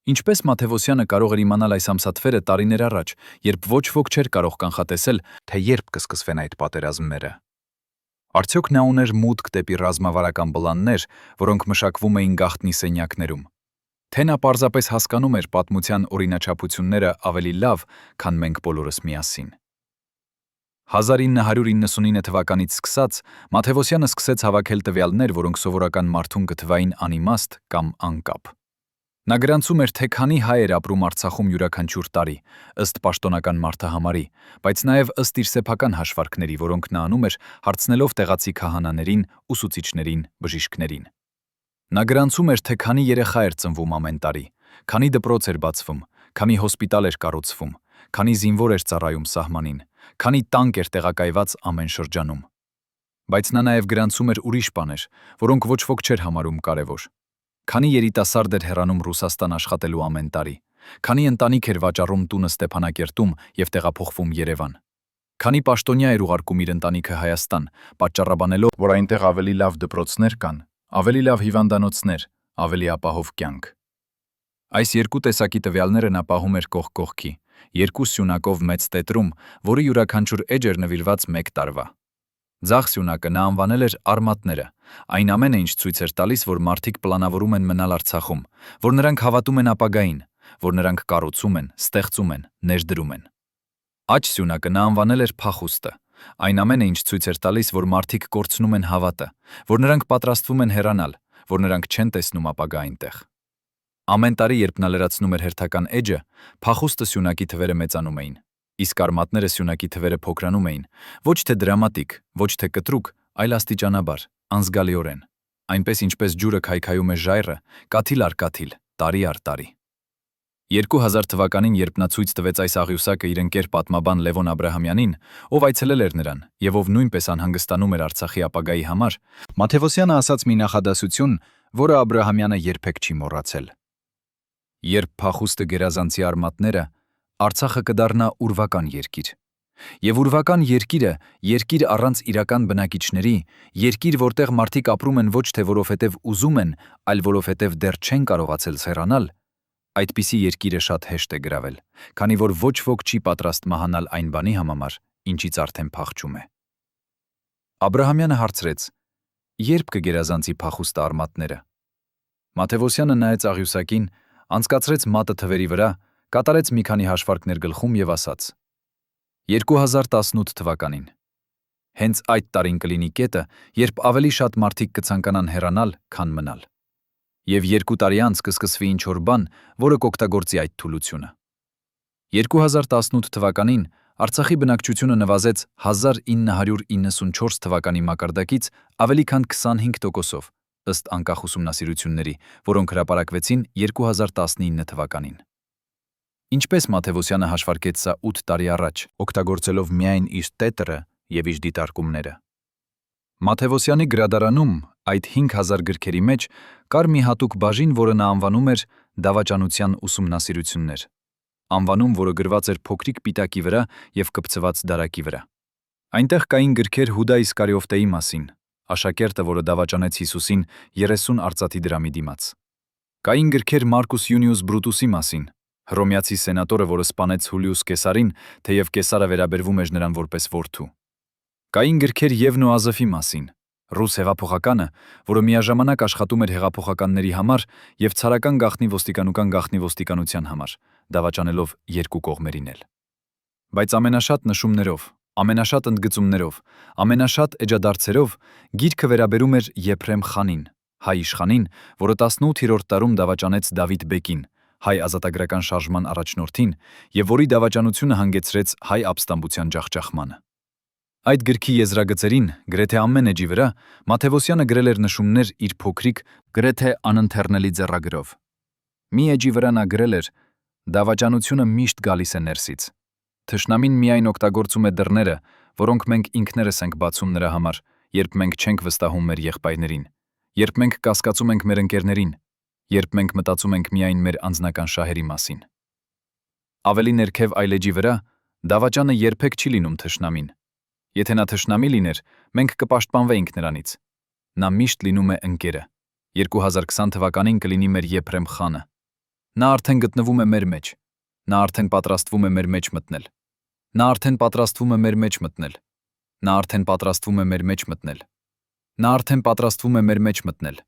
Ինչպես Մաթևոսյանը կարող էր իմանալ այս ամսաթվերը տարիներ առաջ, երբ ոչ ոք չէր կարող կանխատեսել, թե երբ կսկսվեն այդ պատերազմները։ Արդյոք նա ուներ մուտք դեպի ռազմավարական պլաններ, որոնք մշակվում էին գաղտնի սենյակներում։ Թե նա պարզապես հասկանում էր պատմության օրինաչափությունները ավելի լավ, քան մենք բոլորս միասին։ 1999 թվականից սկսած Մաթևոսյանը սկսեց հավաքել տվյալներ, որոնք սովորական մարդուն կթվային անիմաստ կամ անկապ։ Նա գրանցում էր, թե քանի հայ էր ապրում Արցախում յուրաքանչյուր տարի, ըստ պաշտոնական մարդահամարի, բայց նաև ըստ իր սեփական հաշվարկների, որոնք նա անում էր հարցնելով տեղացի քահանաներին, ուսուցիչներին, բժիշկներին։ Նա գրանցում էր, թե քանի երեխա էր ծնվում ամեն տարի, քանի դպրոց էր բացվում, քանի հոսպիտալ էր կառուցվում, քանի զինվոր էր ծառայում սահմանին, քանի տանկ էր տեղակայված ամեն շրջանում։ Բայց նա նաև գրանցում էր ուրիշ բաներ, որոնք ոչ ոք չէր համարում կարևոր։ Քանի երիտասարդ էր հեռանում Ռուսաստան աշխատելու ամեն տարի, քանի ընտանիք էր վաճառում տունը Ստեփանակերտում և տեղափոխվում Երևան, քանի պաշտոնյա էր ուղարկում իր ընտանիքը Հայաստան, պատճառաբանելով, որ այնտեղ ավելի լավ դպրոցներ կան, ավելի լավ հիվանդանոցներ, ավելի ապահով կյանք։ Այս երկու տեսակի տվյալները նա պահում էր կողք կողքի, երկու սյունակով մեծ տետրում, որի յուրաքանչյուր էջ էր նվիրված մեկ տարվա։ Ձախ սյունակը նա անվանել էր արմատները, այն ամենը, ինչ ցույց էր տալիս, որ մարդիկ պլանավորում են մնալ Արցախում, որ նրանք հավատում են ապագային, որ նրանք կառուցում են, ստեղծում են, ներդրում են։ Աջ սյունակը նա անվանել էր փախուստը, այն ամենը, ինչ ցույց էր տալիս, որ մարդիկ կորցնում են հավատը, որ նրանք պատրաստվում են հեռանալ, որ նրանք չեն տեսնում ապագա այնտեղ։ Ամեն տարի, երբ նա լրացնում էր հերթական էջը, փախուստը սյունակի թվերը մեծանում էին, իսկ արմատները սյունակի թվերը փոքրանում էին, ոչ թե դրամատիկ, ոչ թե կտրուկ, այլ աստիճանաբար, անզգալիորեն, այնպես ինչպես ջուրը քայքայում է ժայռը, կաթիլ առ կաթիլ, տարի առ տարի։ 2000 թվականին, երբ նա ցույց տվեց այս աղյուսակը իր ընկեր պատմաբան Լևոն Աբրահամյանին, ով այցելել էր նրան եւ ով նույնպես անհանգստանում էր Արցախի ապագայի համար, Մաթևոսյանը ասաց մի նախադասություն, որը Աբրահամյանը երբեք չի մոռացել. «Երբ փախուստը գերազանցի արմատները, Արցախը կդառնա ուրվական երկիր, Եվ ուրվական երկիրը, երկիր առանց իրական բնակիչների, երկիր, որտեղ մարդիկ ապրում են ոչ թե որովհետև ուզում են, այլ որովհետև դեռ չեն կարողացել հեռանալ, այդպիսի երկիրը շատ հեշտ է գրավել, քանի որ ոչ ոք չի պատրաստ մահանալ այն բանի համար, ինչից արդեն փախչում է։ Աբրահամյանը հարցրեց. «Երբ կգերազանցի փախուստը արմատները»։ Մաթևոսյանը նայեց աղյուսակին, անցկացրեց մատը թվերի վրա, կատարեց մի քանի հաշվարկներ գլխում եւ ասաց. 2018 թվականին։ Հենց այդ տարին կլինի կետը, երբ ավելի շատ մարդիկ կցանկանան հեռանալ, քան մնալ։ Եվ 2 տարի անց կսկսվի ինչ-որ բան, որը կօգտագործի այդ թուլությունը։ 2018 թվականին Արցախի բնակչությունը նվազեց 1994 թվականի մակարդակից ավելի քան 25%-ով, ըստ անկախ ուսումնասիրությունների, որոնք հրապարակվեցին 2019 թվականին։ Ինչպես Մաթևոսյանը հաշվարկեց սա 8 տարի առաջ, օգտագործելով միայն իր տետրը եւ իր դիտարկումները։ Մաթևոսյանի գրադարանում այդ 5000 գրքերի մեջ կար մի հատուկ բաժին, որը նա անվանում էր «Դավաճանության ուսումնասիրություններ», անվանում, որը գրված էր փոքրիկ պիտակի վրա եւ կպցված դարակի վրա։ Այնտեղ կային գրքեր Հուդա Իսկարիովտեի մասին, աշակերտը, որը դավաճանեց Հիսուսին 30 արծաթի դրամի դիմաց։ Կային գրքեր Մարկուս Յունիուս Բրուտուսի մասին, հռոմեացի սենատորը, որը սպանեց Հուլիուս Կեսարին, թեև Կեսարը վերաբերվում էր նրան որպես որդու։ Կային գրքեր Եվնո Ազոֆի մասին, ռուս հեղափոխականը, որը միաժամանակ աշխատում էր հեղափոխականների համար եւ ցարական գաղտնի ոստիկանության ոստիկանության համար, դավաճանելով երկու կողմերին էլ։ Բայց ամենաշատ նշումներով, ամենաշատ ընդգծումներով, ամենաշատ էջադարձերով գիրքը վերաբերում էր Եփրեմ խանին, հայ իշխանին, որը 18-րդ դարում դավաճանեց Դավիթ բեկին, հայ ազատագրական շարժման առաջնորդին, եւ որի դավաճանությունը հանգեցրեց հայ ապստամբության ջախջախմանը։ Այդ գրքի եզրագծերին, գրեթե ամեն էջի վրա, Մաթևոսյանը գրել էր նշումներ իր փոքրիկ, գրեթե անընթեռնելի ձեռագրով։ Մի էջի վրա նա գրել էր. «Դավաճանությունը միշտ գալիս է ներսից։ Թշնամին միայն օգտագործում է դռները, որոնք մենք ինքներս ենք բացում նրա համար, երբ մենք չենք վստահում մեր եղբայրներին, երբ մենք կասկածում ենք մեր ընկերներին, երբ մենք մտածում ենք միայն մեր անձնական շահերի մասին»։ Ավելի ներքև այլ էջի վրա, դավաճանը երբեք չի լինում թշնամին։ Եթե նա թշնամի լիներ, մենք կպաշտպանվեինք նրանից։ Նա միշտ լինում է ընկերը։ 2020 թվականին կլինի մեր Եփրեմ խանը։ Նա արդեն գտնվում է մեր մեջ։ Նա արդեն պատրաստվում է մեր մեջ մտնել։ Նա արդեն պատրաստվում է մեր մեջ մտնել։ Նա արդեն պատրաստվում է մեր մեջ մտնել։ Նա արդեն պատրաստվում է մեր մեջ մտնել։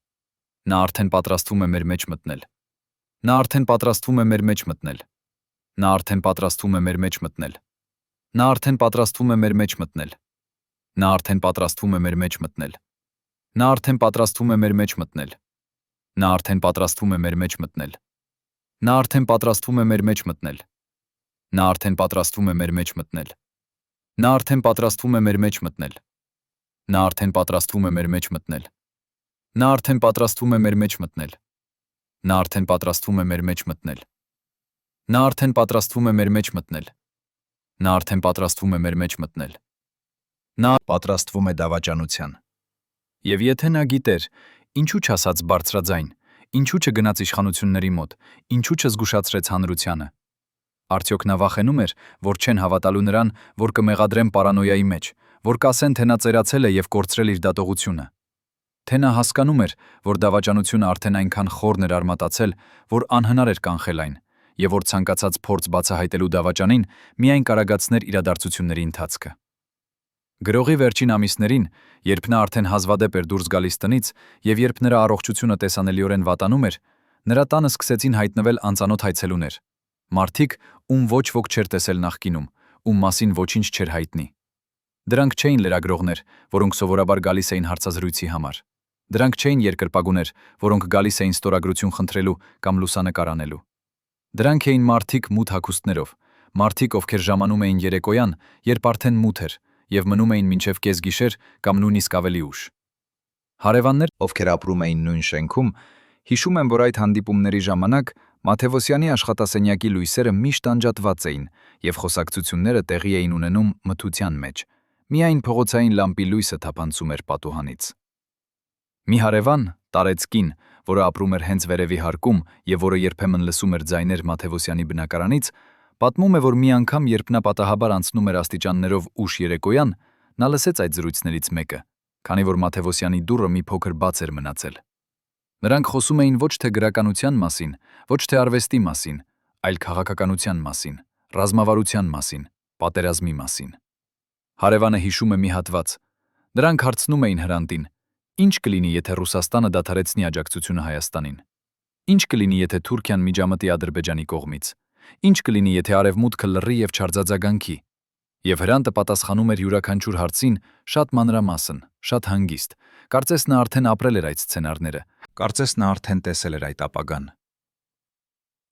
Նա արդեն պատրաստվում է մեր մեջ մտնել։ Նա արդեն պատրաստվում է մեր մեջ մտնել։ Նա արդեն պատրաստվում է մեր մեջ մտնել։ Նա արդեն պատրաստվում է մեր մեջ մտնել։ Նա արդեն պատրաստվում է մեր մեջ մտնել։ Նա արդեն պատրաստվում է մեր մեջ մտնել։ Նա արդեն պատրաստվում է մեր մեջ մտնել։ Նա արդեն պատրաստվում է մեր մեջ մտնել։ Նա արդեն պատրաստվում է մեր մեջ մտնել։ Նա արդեն պատրաստվում է մեր մեջ մտնել։ Նա արդեն պատրաստվում է մեր մեջ մտնել։ Նա արդեն պատրաստվում է մեր մեջ մտնել։ Նա արդեն պատրաստվում է մեր մեջ մտնել։ Նա արդեն պատրաստվում է մեր մեջ մտնել։ Նա արդեն պատրաստվում է մեր մեջ մտնել։ Նա պատրաստվում է դավաճանության։ Եվ եթե նա գիտեր, ինչու չասաց բարձրաձայն, ինչու չգնաց իշխանությունների մոտ, ինչու չզգուշացրեց հանրությանը։ Արդյոք նա վախենում էր, որ չեն հավատալու նրան, որ կմեղադրեն պարանոյայի մեջ, որ կասեն, թե նա ծերացել է եւ կորցրել իր դատողությունը։ Թե նա հասկանում էր, որ դավաճանությունը արդեն այնքան խորն էր արմատացել, որ անհնար էր կանխել այն, եւ որ ցանկացած փորձ բացահայտելու դավաճանին միայն կարագացներ իրադարձությունների ընթացքը։ Գրողի վերջին ամիսներին, երբ նա արդեն հազվադեպ էր դուրս գալիս տնից եւ երբ նրա առողջությունը տեսանելիորեն վատանում էր, նրա տանը սկսեցին հայտնվել անծանոթ հայցելուներ, մարդիկ, ում ոչ ոք չէր տեսել նախկինում, ում մասին ոչինչ չէր հայտնի։ Դրանք չէին լրագրողներ, որոնք սովորաբար գալիս էին հարցազրույցի համար։ Դրանք չէին երկրպագուներ, որոնք գալիս էին ստորագրություն խնդրելու կամ լուսանկար անելու։ Դրանք էին մարդիկ մութ հագուստներով, մարդիկ, ովքեր ժամանում էին երեկոյան, երբ արդեն մութ էր, եւ մնում էին մինչև կեսգիշեր կամ նույնիսկ ավելի ուշ։ Հարևաններ, ովքեր ապրում էին նույն շենքում, հիշում են, որ այդ հանդիպումների ժամանակ Մաթևոսյանի աշխատասենյակի լույսերը միշտ անջատված էին եւ խոսակցությունները տեղի էին ունենում մթության մեջ։ Միայն փողոցային լամպի լույսը թափանցում էր պատուհանից։ Մի հարևան, տարեց կին, որը ապրում էր հենց վերևի հարկում եւ որը երբեմն լսում էր ձայներ Մաթևոսյանի բնակարանից, Պատմում է, որ մի անգամ, երբ նա պատահաբար անցնում էր աստիճաններով ուշ երեկոյան, նա լսեց այդ զրույցներից մեկը, քանի որ Մաթևոսյանի դուռը մի փոքր բաց էր մնացել։ Նրանք խոսում էին ոչ թե գրականության մասին, ոչ թե արվեստի մասին, այլ քաղաքականության մասին, ռազմավարության մասին, պատերազմի մասին։ Հարևանը հիշում է մի հատված. նրանք հարցնում էին Հրանտին. ինչ կլինի, եթե Ռուսաստանը դադարեցնի աջակցությունը Հայաստանին։ Ինչ կլինի, եթե Թուրքիան միջամտի Ադրբեջանի կողմից։ Ինչ կլինի, եթե Արևմուտքը լռի եւ չարձագանքի։ Եվ Հրանտը պատասխանում էր յուրաքանչյուր հարցին շատ մանրամասն, շատ հանգիստ։ Կարծես նա արդեն ապրել էր այդ սցենարները, կարծես նա արդեն տեսել էր այդ ապագան։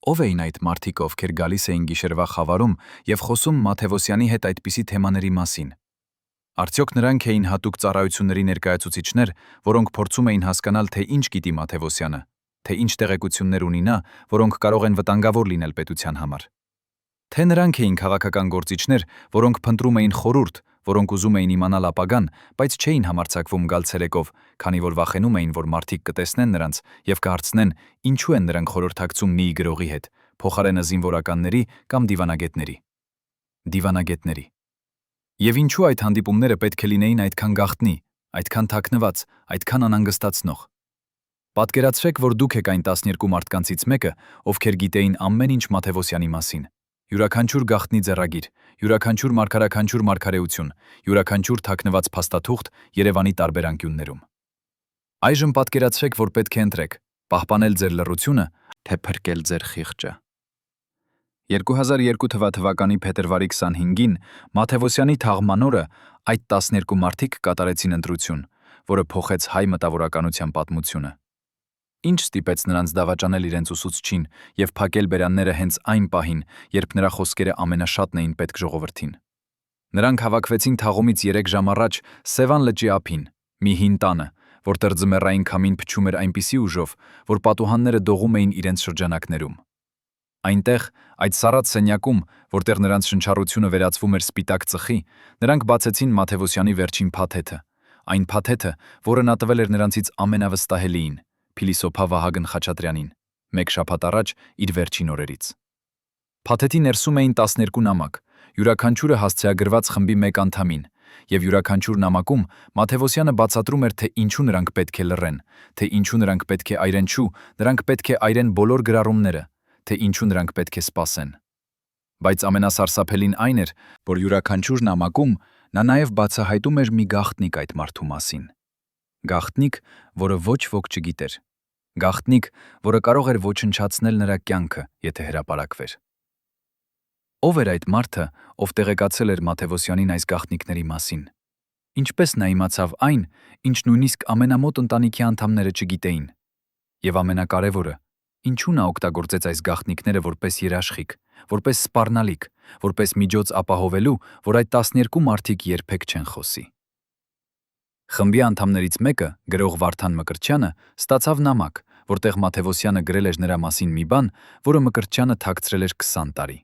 Ո՞վ էին այդ մարդիկ, ովքեր գալիս էին գիշերվա խավարում եւ խոսում Մաթևոսյանի հետ այդպիսի թեմաների մասին։ Արդյոք նրանք էին հատուկ ծառայությունների ներկայացուցիչներ, որոնք փորձում էին հասկանալ, թե ինչ գիտի Մաթևոսյանը, թե ինչ տեղեկություններ ունի նա, որոնք կարող են վտանգավոր լինել պետության համար։ Թե նրանք էին քաղաքական գործիչներ, որոնք փնտրում էին խորհուրդ, որոնք ուզում էին իմանալ ապագան, բայց չէին համարձակվում գալ ցերեկով, քանի որ վախենում էին, որ մարդիկ կտեսնեն նրանց եւ կհարցնեն, ինչու են նրանք խորհրդակցում մի գրողի հետ, փոխարենը զինվորականների կամ դիվանագետների։ Դիվանագետների։ Եվ ինչու այդ հանդիպումները պետք է լինեին այդքան գաղտնի, այդքան թաքնված, այդքան անհանգստացնող։ Պատկերացրեք, որ դուք եք այն 12 մարդկանցից մեկը, ովքեր գիտեին ամեն ինչ Մաթևոսյանի մասին։ Յուրաքանչյուր գաղտնի ձեռագիր, յուրաքանչյուր մարգարեություն, յուրաքանչյուր թաքնված փաստաթուղթ Երևանի տարբեր անկյուններում։ Այժմ պատկերացրեք, որ պետք է ընտրեք՝ պահպանել ձեր լռությունը, թե փրկել ձեր խիղճը։ 2002 թվականի փետրվարի 25-ին Մաթևոսյանի թաղման օրը այդ 12 մարդիկ կատարեցին ընտրություն, որը փոխեց հայ մտավորականության պատմությունը։ Ինչ ստիպեց նրանց դավաճանել իրենց ուսուցչին եւ փակել բերանները հենց այն պահին, երբ նրա խոսքերը ամենաշատն էին պետք ժողովրդին։ Նրանք հավաքվեցին թաղումից 3 ժամ առաջ Սևան լճի ափին, մի հին տանը, որտեղ ձմեռային քամին փչում էր այնպիսի ուժով, որ պատուհանները դողում էին իրենց շրջանակներում։ Այնտեղ, այդ սառած սենյակում, որտեղ նրանց շնչառությունը վերածվում էր սպիտակ ծխի, նրանք բացեցին Մաթևոսյանի վերջին փաթեթը, այն փաթեթը, որը նա տվել էր նրանցից ամենավստահելիին, փիլիսոփա Վահագն Խաչատրյանին, մեկ շաբաթ առաջ իր վերջին օրերից։ Փաթեթի ներսում էին 12 նամակ, յուրաքանչյուրը հասցեագրված խմբի մեկ անդամին, եւ յուրաքանչյուր նամակում Մաթևոսյանը բացատրում էր, թե ինչու նրանք պետք է լռեն, թե ինչու նրանք պետք է այրենչու, նրանք պետք է այրեն բոլոր գրառումները, թե ինչու նրանք պետք է սպասեն։ Բայց ամենասարսափելին այն էր, որ յուրաքանչյուր նամակում նա նաև բացահայտում էր մի գաղտնիք այդ մարդու մասին։ Գաղտնիք, որը ոչ ոք չգիտեր։ Գաղտնիք, որը կարող էր ոչնչացնել նրա կյանքը, եթե հրապարակվեր։ Ո՞վ էր այդ մարդը, ով տեղեկացել էր Մաթևոսյանին այս գաղտնիքների մասին։ Ինչպես նա իմացավ այն, ինչ նույնիսկ ամենամոտ ընտանիքի անդամները չգիտեին։ Եվ ամենակարևորը, ինչու նա օգտագործեց այս գաղտնիքները որպես երաշխիք, որպես սպառնալիք, որպես միջոց ապահովելու, որ այդ 12 մարդիկ երբեք չեն խոսի։ Խմբի անդամներից մեկը, գրող Վարդան Մկրտչյանը, ստացավ նամակ, որտեղ Մաթևոսյանը գրել էր նրա մասին մի բան, որը Մկրտչյանը թաքցրել էր 20 տարի։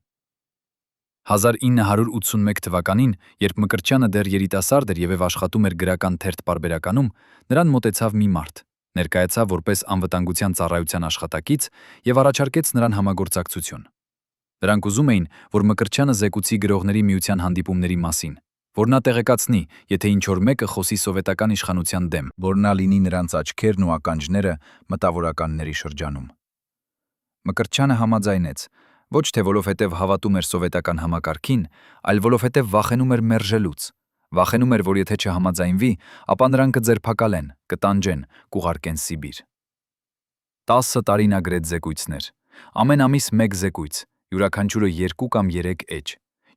1981 թվականին, երբ Մկրտչյանը դեռ երիտասարդ էր եւ աշխատում էր գրական թերթ պարբերականում, նրան մոտեցավ մի մարդ, ներկայացավ որպես անվտանգության ծառայության աշխատակից եւ առաջարկեց նրան համագործակցություն։ Նրանք ուզում էին, որ Մկրտչյանը զեկուցի գրողների միության հանդիպումների մասին, որ նա տեղեկացնի, եթե ինչ-որ մեկը խոսի սովետական իշխանության դեմ, որ նա լինի նրանց աչքերն ու ականջները մտավորականների շրջանում։ Մկրտչյանը համաձայնեց, ոչ թե որովհետև հավատում էր սովետական համակարգին, այլ որովհետև վախենում էր մերժելուց, վախենում էր, որ եթե չհամաձայնվի, ապա նրան կձերբակալեն, կտանջեն, կուղարկեն Սիբիր։ 10 տարի նա գրեց զեկույցներ, ամեն ամիս մեկ զեկույց, յուրաքանչյուրը 2 կամ 3 էջ,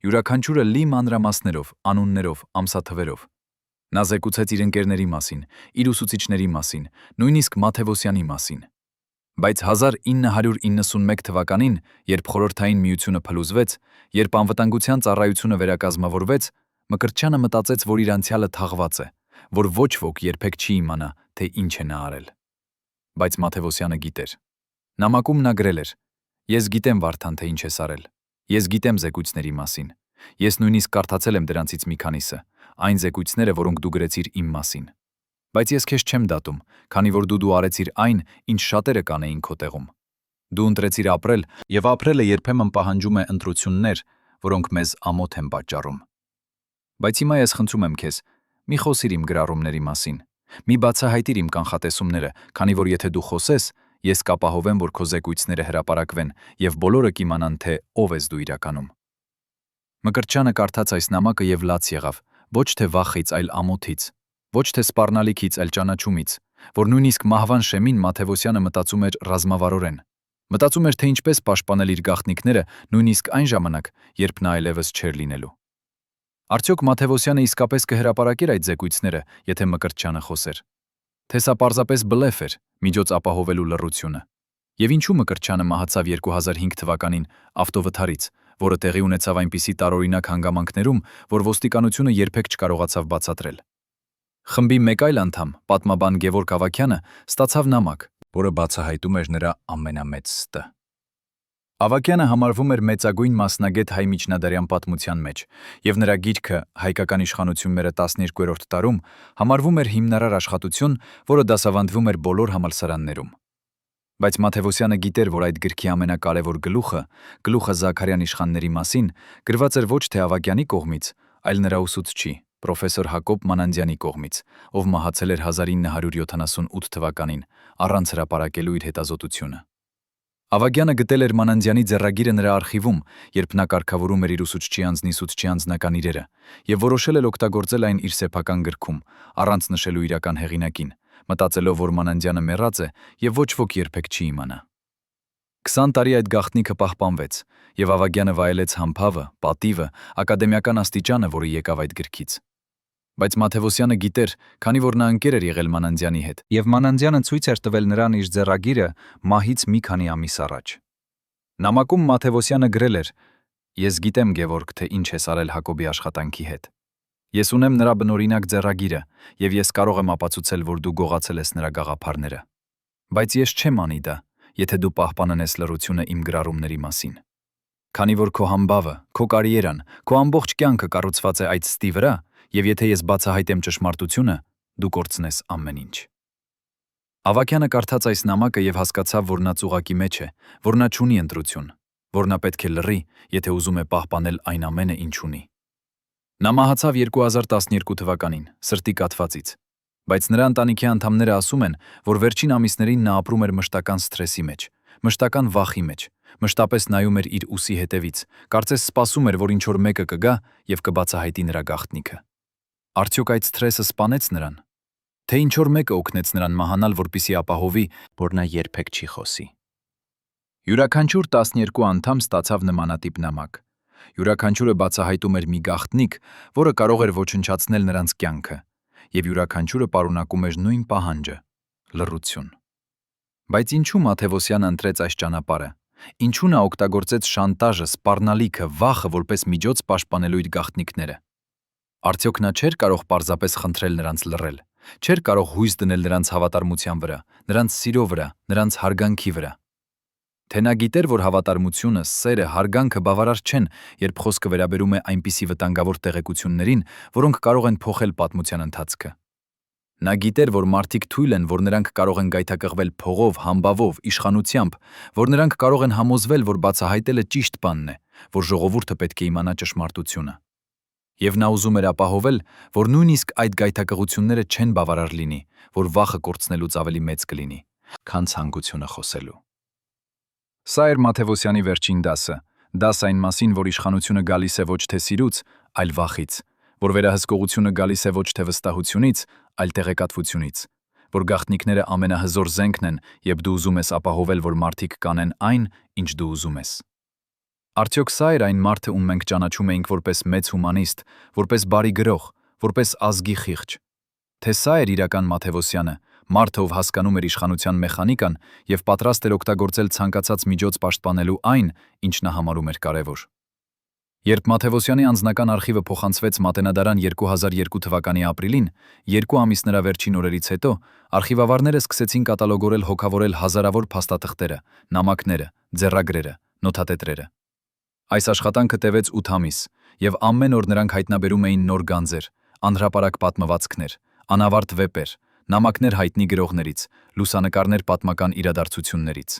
յուրաքանչյուրը լի մանրամասներով, անուններով, ամսաթվերով։ Նա զեկուցեց իր ընկերների մասին, իր ուսուցիչների մասին, նույնիսկ Մաթևոսյանի մասին։ Բայց 1991 թվականին, երբ Խորհրդային Միությունը փլուզվեց, երբ անվտանգության ծառայությունը վերակազմավորվեց, Մկրտչյանը մտածեց, որ իր անցյալը թաղված է, որ ոչ ոք երբեք չի իմանա, թե ինչ է նա արել։ Բայց Մաթևոսյանը գիտեր։ Նամակում նա գրել էր. «Ես գիտեմ, Վարդան, թե ինչ ես արել։ Ես գիտեմ զեկույցների մասին։ Ես նույնիսկ կարդացել եմ դրանցից մի քանիսը, այն զեկույցները, որոնք դու գրեցիր իմ մասին։ Բայց ես քեզ չեմ դատում, քանի որ դու արեցիր այն, ինչ շատերը կանեին քո տեղում։ Դու ընտրեցիր ապրել, եւ ապրելը երբեմն պահանջում է ընտրություններ, որոնք մեզ ամոթ են պատճառում։ Բայց հիմա ես խնդրում եմ քեզ, մի խոսիր իմ գրառումների մասին։ Մի բացահայտիր իմ կանխատեսումները, քանի որ եթե դու խոսես, ես կապահովեմ, որ քո զեկույցները հրապարակվեն եւ բոլորը կիմանան, թե ով ես դու իրականում։ Մկրտչյանը կարդաց այս նամակը եւ լաց եղավ, ոչ թե վախից, այլ ամոթից, ոչ թե սպառնալիքից, այլ ճանաչումից, որ նույնիսկ մահվան շեմին Մաթեոսյանը մտածում էր ռազմավարորեն։ Մտածում էր, թե ինչպես պաշտպանել իր գաղտնիքները նույնիսկ այն ժամանակ, երբ նա այլևս չէր լինելու։ Արդյոք Մաթեոսյանը իսկապես կհրապարակեր այդ զեկույցները, եթե Մկրտչյանը խոսեր։ Թե սա պարզապես բլեֆ էր, միջոց ապահովելու լռությունը։ Եվ ինչու Մկրտչյանը մահացավ 2005 թվականին ավտովթարից, որը տեղի ունեցավ այնպիսի տարօրինակ հանգամանքներում, որ ոստիկանությունը երբեք չկարողացավ բացատրել։ Խմբի մեկ այլ անդամ, պատմաբան Գևորգ Ավագյանը, ստացավ նամակ, որը բացահայտում էր նրա ամենամեծ ստը։ Ավագյանը համարվում էր մեծագույն մասնագետ հայ միջնադարյան պատմության մեջ, եւ նրա գիրքը «Հայկական իշխանությունները 12-րդ դարում» համարվում էր հիմնարար աշխատություն, որը դասավանդվում էր բոլոր համալսարաններում։ Բայց Մաթեոսյանը գիտեր, որ այդ գրքի ամենակարևոր գլուխը Զաքարյան իշխանների մասին, գրված էր ոչ թե Ավագյանի կողմից, այլ նրա ուսուցչի, պրոֆեսոր Հակոբ Մանանդյանի կողմից, ով մահացել էր 1978 թվականին, առանց հրապարակելու իր հետազոտությունը։ Ավագյանը գտել էր Մանանդյանի ձեռագիրը նրա արխիվում, երբ նա կարգավորում էր իր ուսուցչի անձնական իրերը, եւ որոշել էր օգտագործել այն իր սեփական գրքում, առանց նշելու իրական հեղինակին, մտածելով, որ Մանանդյանը մեռած է եւ ոչ ոք երբեք չի իմանա։ 20 տարի այդ գաղտնիքը պահպանվեց, եւ Ավագյանը վայելեց համբավը, պատիվը, ակադեմիական աստիճանը, որը եկավ այդ գրքից։ Բայց Մաթեոսյանը գիտեր, քանի որ նա ընկեր էր եղել Մանանդյանի հետ, եւ Մանանդյանը ցույց էր տվել նրան իր ձեռագիրը մահից մի քանի ամիս առաջ։ Նամակում Մաթեոսյանը գրել էր. «Ես գիտեմ, Գևորգ, թե ինչ ես արել Հակոբի աշխատանքի հետ։ Ես ունեմ նրա բնօրինակ ձեռագիրը, եւ ես կարող եմ ապացուցել, որ դու գողացել ես նրա գաղափարները։ Բայց ես չեմ անի դա, եթե դու պահպանես լռությունը իմ գրառումների մասին։ Քանի որ քո համբավը, քո կարիերան, քո ամբողջ կյանքը կառուցված է այդ ստի վրա, եւ եթե ես բացահայտեմ ճշմարտությունը, դու կորցնես ամեն ինչ»։ Ավագյանը կարդաց այս նամակը եւ հասկացավ, որ նա ծուղակի մեջ է, որ նա չունի ընտրություն, որ նա պետք է լռի, եթե ուզում է պահպանել այն ամենը, ինչ ունի։ Նա մահացավ 2012 թվականին, սրտի կաթվածից, բայց նրա ընտանիքի անդամները ասում են, որ վերջին ամիսներին նա ապրում էր մշտական սթրեսի մեջ, մշտական վախի մեջ, մշտապես նայում էր իր ուսի հետևից, կարծես սպասում էր, որ ինչ-որ մեկը կգա եւ կբացահայտի նրա գաղտնիքը։ Արդյոք այդ սթրեսը սպանեց նրան։ Թե ինչ-որ մեկը օգնեց նրան մահանալ, որպեսզի ապահովի, որ նա երբեք չի խոսի։ Յուրաքանչյուր 12 անդամ ստացավ նմանատիպ նամակ։ Յուրաքանչյուրը բացահայտում էր մի գաղտնիք, որը կարող էր ոչնչացնել նրանց կյանքը, եւ յուրաքանչյուրը պարունակում էր նույն պահանջը՝ լռություն։ Բայց ինչու Մաթեոսյանը ընտրեց այս ճանապարհը։ Ինչու նա օգտագործեց շանտաժը, սպառնալիքը, վախը որպես միջոց պաշտպանելու իր գաղտնիքները։ Արդյոք նա չէր կարող պարզապես խնդրել նրանց լռել, չէր կարող հույս դնել նրանց հավատարմության վրա, նրանց սիրո վրա, նրանց հարգանքի վրա։ Թե նա գիտեր, որ հավատարմությունը, սերը, հարգանքը բավարար չեն, երբ խոսքը վերաբերում է այնպիսի վտանգավոր տեղեկություններին, որոնք կարող են փոխել պատմության ընթացքը։ Նա գիտեր, որ մարդիկ թույլ են, որ նրանք կարող են գայթակղվել փողով, համբավով, իշխանությամբ, որ նրանք կարող են համոզվել, որ բացահայտելը ճիշտ բանն է, որ ժողովուրդը պետք է իմանա ճշմարտությունը։ Եվ նա ուզում էր ապահովել, որ նույնիսկ այդ գայթակղությունները չեն բավարար լինի, որ վախը կորցնելուց ավելի մեծ կլինի, քան ցանկությունը խոսելու։ Սա էր Մաթեոսյանի վերջին դասը, դաս այն մասին, որ իշխանությունը գալիս է ոչ թե սիրուց, այլ վախից, որ վերահսկողությունը գալիս է ոչ թե վստահությունից, այլ տեղեկատվությունից, որ գաղտնիքները ամենահզոր զենքն են, երբ դու ուզում ես ապահովել, որ մարդիկ կանեն այն, ինչ դու ուզում ես։ Արդյոք սա էր այն մարդը, ում մենք ճանաչում էինք որպես մեծ հումանիստ, որպես բարի գրող, որպես ազգի խիղճ։ Թե սա էր իրական Մաթեոսյանը, մարդը, ով հասկանում էր իշխանության մեխանիկան եւ պատրաստ էր օգտագործել ցանկացած միջոց պաշտպանելու այն, ինչ նա համարում էր կարևոր։ Երբ Մաթեոսյանի անձնական արխիվը փոխանցվեց Մատենադարան 2002 թվականի ապրիլին, 2 ամիս նրա վերջին օրերից հետո, արխիվավարները սկսեցին կատալոգորել հոգավորել հազարավոր փաստաթղթերը, նամակները, ձեռագրերը, նոթատետրերը։ Այս աշխատանքը տևեց 8 ամիս, եւ ամեն օր նրանք հայտնաբերում էին նոր գանձեր, անհրապարակ պատմվածքներ, անավարտ վեպեր, նամակներ հայտնի գրողներից, լուսանկարներ պատմական իրադարձություններից։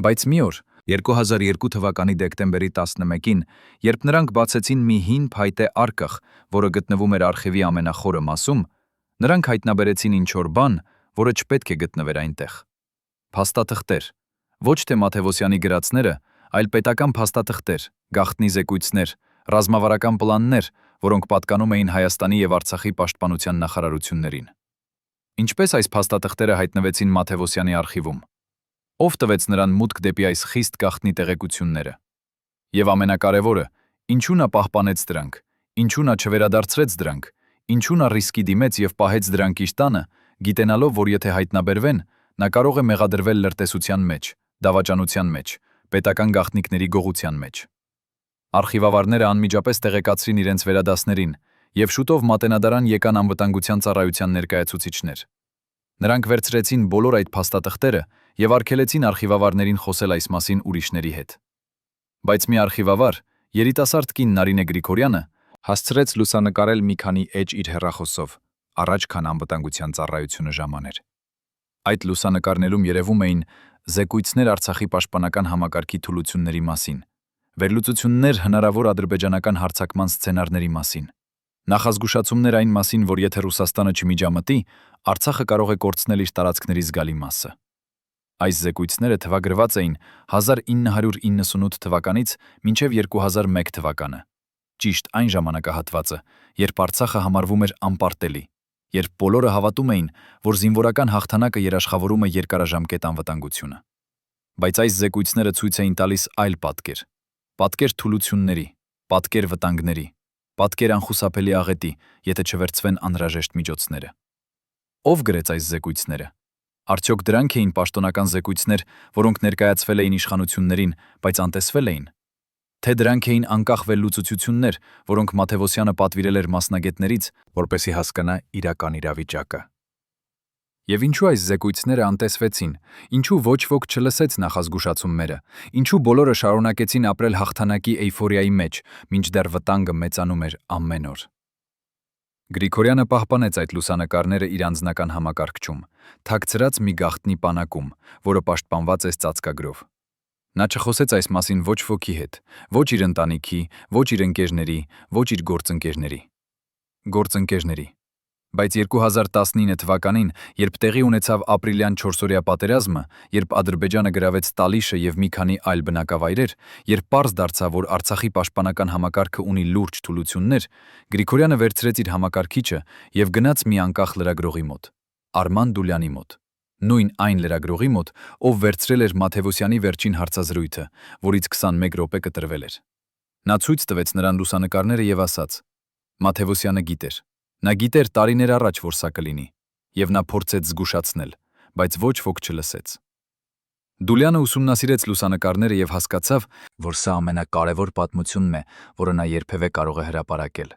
Բայց մի օր 2002 թվականի դեկտեմբերի 11-ին, երբ նրանք բացեցին մի հին փայտե արկղ, որը գտնվում էր արխիվի ամենախորը մասում, նրանք հայտնաբերեցին ինչ-որ բան, որը չպետք է գտնվեր այնտեղ։ Փաստաթղթեր, ոչ թե Մաթևոսյանի գրածները, այլ պետական փաստաթղթեր, գաղտնի զեկույցներ, ռազմավարական պլաններ, որոնք պատկանում էին Հայաստանի եւ Արցախի պաշտպանության նախարարություններին։ Ինչպես այս փաստաթղթերը հայտնվեցին Մաթևոսյանի արխիվում։ Ով տվեց նրան մուտք դեպի այս խիստ գաղտնի տեղեկությունները։ Եվ ամենակարևորը, ինչու նա պահպանեց դրանք, ինչու նա չվերադարձրեց դրանք, ինչու նա ռիսկի դիմեց եւ պահեց դրանք իր տանը, գիտենալով, որ եթե հայտնաբերվեն, նա կարող է մեղադրվել լրտեսության մեջ, դավաճանության մեջ, պետական գաղտնիքների գողության մեջ։ Արխիվավարները անմիջապես տեղեկացրին իրենց վերադասներին եւ շուտով մատենադարան եկան անվտանգության ծառայության ներկայացուցիչներ։ Նրանք վերցրեցին բոլոր այդ փաստաթղթերը եւ արգելեցին արխիվավարներին խոսել այս մասին ուրիշների հետ։ Բայց մի արխիվավար, երիտասարդ կին Նարինե Գրիգորյանը, հասցրեց լուսանկարել մի քանի էջ իր հեռախոսով, առաջ քան անվտանգության ծառայությունը ժամաներ։ Այդ լուսանկարներում երևում էին զեկույցներ Արցախի պաշտպանական համակարգի թուլությունների մասին, վերլուծություններ հնարավոր ադրբեջանական հարձակման սցենարների մասին, նախազգուշացումներ այն մասին, որ եթե Ռուսաստանը չմիջամտի, Արցախը կարող է կորցնել իր տարածքների զգալի մասը։ Այս զեկույցները թվագրված էին 1998 թվականից մինչև 2001 թվականը, ճիշտ այն ժամանակահատվածը, երբ Արցախը համարվում էր անպարտելի, երբ բոլորը հավատում էին, որ զինվորական հաղթանակը երաշխավորում է երկարաժամկետ անվտանգությունը։ Բայց այս զեկույցները ցույց էին տալիս այլ պատկեր, պատկեր թուլությունների, պատկեր վտանգների, պատկեր անխուսափելի աղետի, եթե չվերցվեն անհրաժեշտ միջոցները։ Ով գրեց այս զեկույցները։ Արդյոք դրանք էին պաշտոնական զեկույցներ, որոնք ներկայացվել էին իշխանություններին, բայց անտեսվել էին։ Թե դրանք էին անկախ վերլուծություններ, որոնք Մաթևոսյանը պատվիրել էր մասնագետներից, որպեսզի հասկանա իրական իրավիճակը։ Եվ ինչու այս զեկույցները անտեսվեցին, ինչու ոչ ոք չլսեց նախազգուշացումները, ինչու բոլորը շարունակեցին ապրել հաղթանակի էյֆորիայի մեջ, մինչդեռ վտանգը մեծանում էր ամեն օր։ Գրիգորյանը պահպանեց այդ լուսանկարները իր անձնական համակարգչում, թաքցրած մի գաղտնի պանակում, որը պաշտպանված է ծածկագրով։ Նա չխոսեց այս մասին ոչ ոքի հետ, ոչ իր ընտանիքի, ոչ իր ընկերների, ոչ իր գործընկերների։ Բայց 2019 թվականին, երբ տեղի ունեցավ ապրիլյան 4-օրյա պատերազմը, երբ Ադրբեջանը գրավեց Տալիշը եւ մի քանի այլ բնակավայրեր, երբ պարզ դարձավ, որ Արցախի պաշտպանական համակարգը ունի լուրջ թուլություններ, Գրիգորյանը վերցրեց իր համակարգիչը եւ գնաց մի անկախ լրագրողի մոտ, Արման Դուլյանի մոտ, նույն այն լրագրողի մոտ, ով վերցրել էր Մաթևոսյանի վերջին հարցազրույցը, որից 21 րոպե կտրվել էր։ Նա ցույց տվեց նրան լուսանկարները եւ ասաց. Մաթևոսյանը գիտեր։ Նա գիտեր տարիներ առաջ, որ սա կլինի, եւ նա փորձեց զգուշացնել, բայց ոչ ոք չլսեց։ Դուլյանը ուսումնասիրեց լուսանկարները եւ հասկացավ, որ սա ամենակարևոր պատմությունն է, որը նա երբևէ կարող է հրապարակել։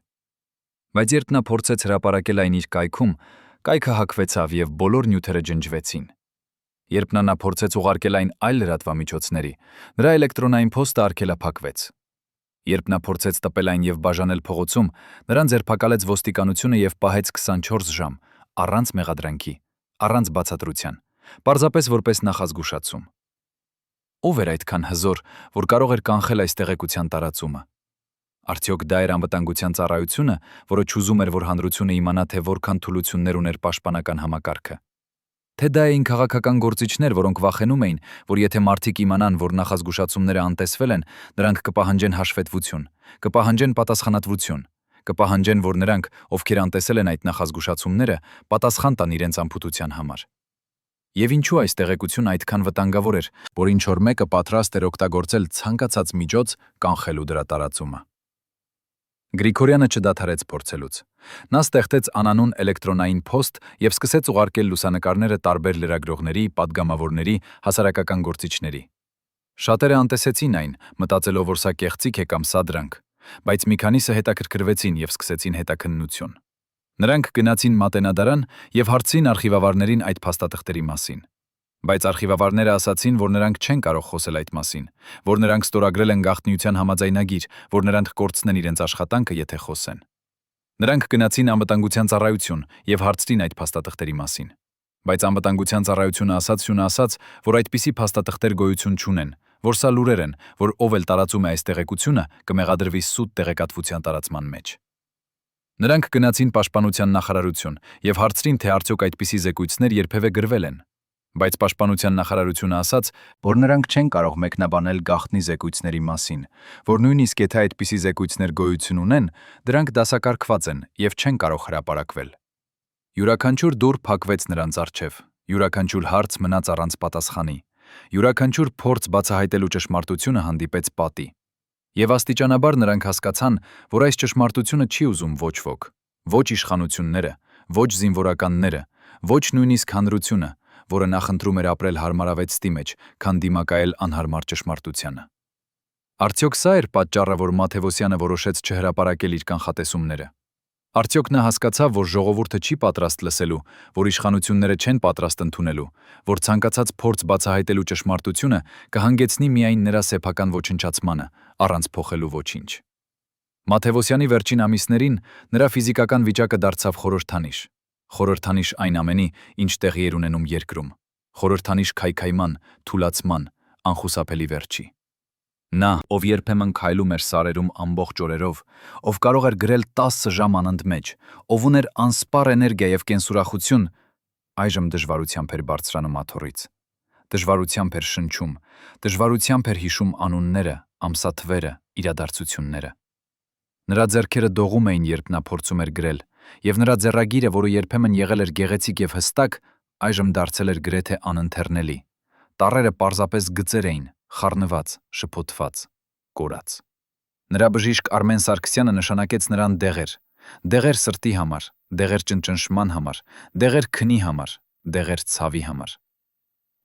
Բայց երբ նա փորձեց հրապարակել այն իր կայքում, կայքը հակվեցավ եւ բոլոր նյութերը ջնջվեցին։ Երբ նա փորձեց ուղարկել այն այլ լրատվամիջոցների, նրա էլեկտրոնային փոստը արգելափակվեց։ Երբ նա փորձեց տպել այն եւ բաժանել փողոցում, նրան ձերբակալեց ոստիկանությունը եւ պահեց 24 ժամ, առանց մեղադրանքի, առանց բացատրության, պարզապես որպես նախազգուշացում։ Ով էր այդքան հզոր, որ կարող էր կանխել այս տեղեկության տարածումը։ Արդյոք դա էր անվտանգության ծառայությունը, որը չուզում էր, որ հանրությունը իմանա, թե որքան թուլություններ ուներ պաշտպանական համակարգը։ Թե դա էին քաղաքական գործիչներ, որոնք վախենում էին, որ եթե մարդիկ իմանան, որ նախազգուշացումները անտեսվել են, նրանք կպահանջեն հաշվետվություն, կպահանջեն պատասխանատվություն, կպահանջեն, որ նրանք, ովքեր անտեսել են այդ նախազգուշացումները, պատասխան տան իրենց անփութության համար։ Եվ ինչու այս տեղեկությունը այդքան վտանգավոր էր, որ ինչ-որ մեկը պատրաստ էր օգտագործել ցանկացած միջոց կանխելու դրա տարածումը։ Գրիգորյանը չդադարեց փորձելուց։ Նա ստեղծեց անանուն էլեկտրոնային փոստ եւ սկսեց ուղարկել լուսանկարները տարբեր լրագրողների, падգամավորների, հասարակական գործիչների։ Շատերը անտեսեցին այն, մտածելով, որ սա կեղծիք է կամ սա դրանք, բայց մի քանիսը հետաքրքրվեցին եւ սկսեցին հետաքննություն։ Նրանք գնացին մատենադարան եւ հարցրին արխիվավարներին այդ փաստաթղթերի մասին։ Բայց արխիվավարները ասացին, որ նրանք չեն կարող խոսել այդ մասին, որ նրանք ստորագրել են գաղտնիության համաձայնագիր, որ նրանք կորցնեն իրենց աշխատանքը, եթե խոսեն։ Նրանք գնացին անվտանգության ծառայություն եւ հարցրին այդ փաստաթղթերի մասին։ Բայց անվտանգության ծառայությունը ասաց, որ այդպիսի փաստաթղթեր գոյություն չունեն, որ սա լուրեր են, որ ով էլ տարածում է այս տեղեկությունը, կմեղադրվի սուտ տեղեկատվության տարածման մեջ։ Նրանք գնացին պաշտպանության նախարարություն եւ հարցրին, թե արդյոք այդպիսի զեկույցներ երբևէ գրվել են։ Բայց պաշտպանության նախարարությունը ասաց, որ նրանք չեն կարող մեկնաբանել գաղտնի զեկույցների մասին, որ նույնիսկ եթե այդպիսի զեկույցներ գոյություն ունեն, դրանք դասակարգված են եւ չեն կարող հրապարակվել։ Յուրաքանչյուր դուռ փակվեց նրանց առջև, յուրաքանչյուր հարց մնաց առանց պատասխանի, յուրաքանչյուր փորձ բացահայտելու ճշմարտությունը հանդիպեց պատի։ Եվ աստիճանաբար նրանք հասկացան, որ այս ճշմարտությունը չի ուզում ոչ ոք, ոչ իշխանությունները, ոչ զինվորականները, ոչ նույնիսկ հանրությունը, որը նախընտրում էր ապրել հարմարավետստի մեջ, քան դիմակայել անհարմար ճշմարտությանը։ Արդյոք սա էր պատճառը, որ Մաթեոսյանը որոշեց չհրապարակել իր կանխատեսումները։ Արդյոք նա հասկացավ, որ ժողովուրդը չի պատրաստ լսելու, որ իշխանությունները չեն պատրաստ ընդունելու, որ ցանկացած փորձ բացահայտելու ճշմարտությունը կհանգեցնի միայն նրա սեփական ոչնչացմանը, առանց փոխելու ոչինչ։ Մաթեոսյանի վերջին ամիսներին նրա ֆիզիկական վիճակը դարձավ խորհրդանիշ այն ամենի, ինչ տեղի էր ունենում երկրում, խորհրդանիշ քայքայման, թուլացման, անխուսափելի վերջի։ Նա, ով երբեմն քայլում էր սարերում ամբողջ օրերով, ով կարող էր գրել 10 ժամ անընդմեջ, ով ուներ անսպառ էներգիա եւ կենսուրախություն, այժմ դժվարությամբ էր բարձրանում աթոռից։ Դժվարությամբ էր շնչում, դժվարությամբ էր հիշում անունները, ամսաթվերը, իրադարձությունները։ Նրա ձեռքերը դողում էին, երբ նա փորձում էր գրել, եւ նրա ձեռագիրը, որը երբեմն եղել էր գեղեցիկ եւ հստակ, այժմ դարձել էր գրեթե անընթեռնելի։ Տառերը պարզապես գծեր էին, խառնված, շփոթված, կորած։ Նրա բժիշկ Արմեն Սարգսյանը նշանակեց նրան դեղեր սրտի համար, դեղեր ճնճնշման համար, դեղեր քնի համար, դեղեր ցավի համար։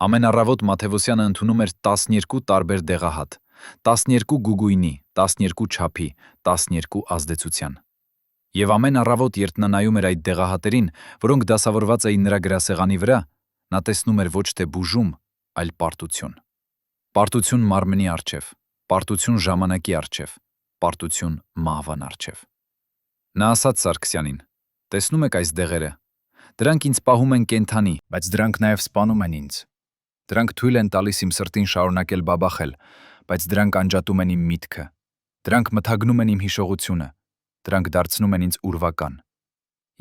Ամեն առավոտ Մաթեոսյանը ընդունում էր 12 տարբեր դեղահատ, 12 գուգույնի, 12 չափի, 12 ազդեցության։ Եվ ամեն առավոտ, երբ նա նայում էր այդ դեղահատերին, որոնք դասավորված էին նրա գրասեղանի վրա, նա տեսնում էր ոչ թե բուժում, այլ պարտություն։ Պարտություն մարմնի առջև, պարտություն ժամանակի առջև, պարտություն մահվան առջև։ Նա ասաց Սարգսյանին. «Տեսնում եք այս դեղերը, դրանք ինձ պահում են կենդանի, բայց դրանք նաև սպանում են ինձ։ Դրանք թույլ են տալիս իմ սրտին շարունակել բաբախել, բայց դրանք անջատում են իմ միտքը։ Դրանք մթագնում են իմ հիշողությունը, դրանք դարձնում են ինձ ուրվական։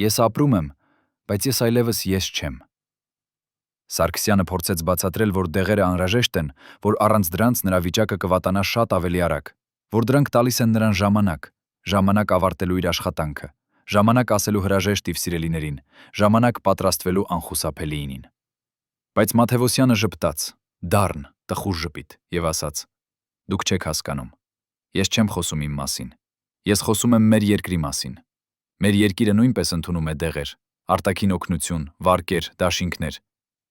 Ես ապրում եմ, բայց ես այլևս ես չեմ»։ Սարգսյանը փորձեց բացատրել, որ դեղերը անհրաժեշտ են, որ առանց դրանց նրա վիճակը կվատանա շատ ավելի արագ, որ դրանք տալիս են նրան ժամանակ ավարտելու իր աշխատանքը, ժամանակ ասելու հրաժեշտ իր սիրելիներին, ժամանակ պատրաստվելու անխուսափելիին։ Բայց Մաթեոսյանը ժպտաց, դառն, տխուր ժպիտ, եւ ասաց. «Դուք չեք հասկանում։ Ես չեմ խոսում իմ մասին։ Ես խոսում եմ մեր երկրի մասին։ Մեր երկիրը նույնպես ընդունում է դեղեր, արտաքին օգնություն, վարկեր, դաշինքներ։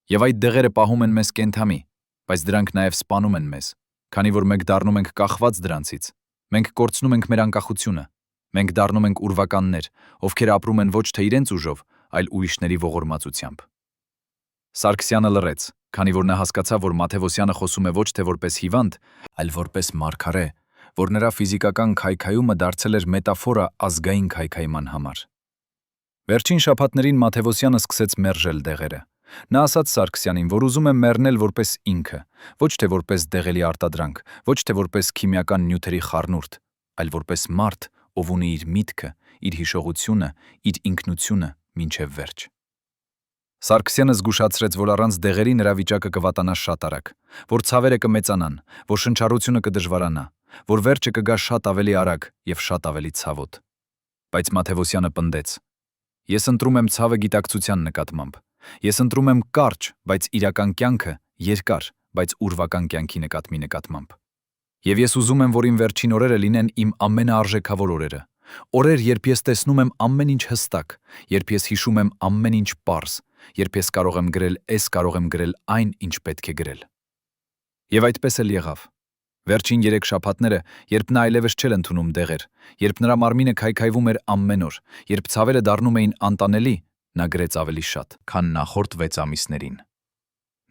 Եվ այդ դեղերը պահում են մեզ կենդանի, բայց դրանք նաև սպանում են մեզ, քանի որ մենք դառնում ենք կախված դրանցից։ Մենք կորցնում ենք մեր անկախությունը։ Մենք դառնում ենք ուրվականներ, ովքեր ապրում են ոչ թե իրենց ուժով, այլ ուրիշների ողորմածությամբ»։ Սարգսյանը լռեց, քանի որ նա հասկացավ, որ Մաթեոսյանը խոսում է ոչ թե որպես հիվանդ, այլ որպես մարգարե, որ նրա ֆիզիկական քայքայումը դարձել էր մետաֆորա ազգային քայքայման համար։ Վերջին շաբաթներին Մաթեոսյանը սկսեց մերժել դեղերը։ Նա ասաց Սարգսյանին, որ ուզում է մեռնել որպես ինքը, ոչ թե որպես դեղելի արտադրանք, ոչ թե որպես քիմիական նյութերի խառնուրդ, այլ որպես մարդ, ով ունի իր միտքը, իր հիշողությունը, իր ինքնությունը մինչև վերջ։ Սարգսյանը զգուշացրեց, որ առանց դեղերի նրա վիճակը կվատանա շատ արագ, որ ցավերը կմեծանան, որ շնչառությունը կդժվարանա, որ վերջը կգա շատ ավելի արագ եւ շատ ավելի ցավոտ։ Բայց Մաթեոսյանը պնդեց. «Ես ընտրում եմ ցավը գիտակցության նկատմամբ։ Ես ընտրում եմ կարճ, բայց իրական կյանքը, երկար, բայց ուրվական կյանքի նկատմամբ։ Եվ ես ուզում եմ, որ իմ վերջին օրերը լինեն իմ ամենաարժեքավոր օրերը։ Օրեր, երբ ես տեսնում եմ ամեն ինչ հստակ, երբ ես հիշում եմ ամեն ինչ պարզ, երբ ես կարող եմ գրել այն, ինչ պետք է գրել»։ Եվ այդպես էլ եղավ։ Վերջին 3 շաբաթները, երբ նա այլևս չէր ընդունում դեղեր, երբ նրա մարմինը քայքայվում էր ամեն օր, երբ ցավերը դառնում էին անտանելի, նա գրեց ավելի շատ, քան նախորդ 6 ամիսներին։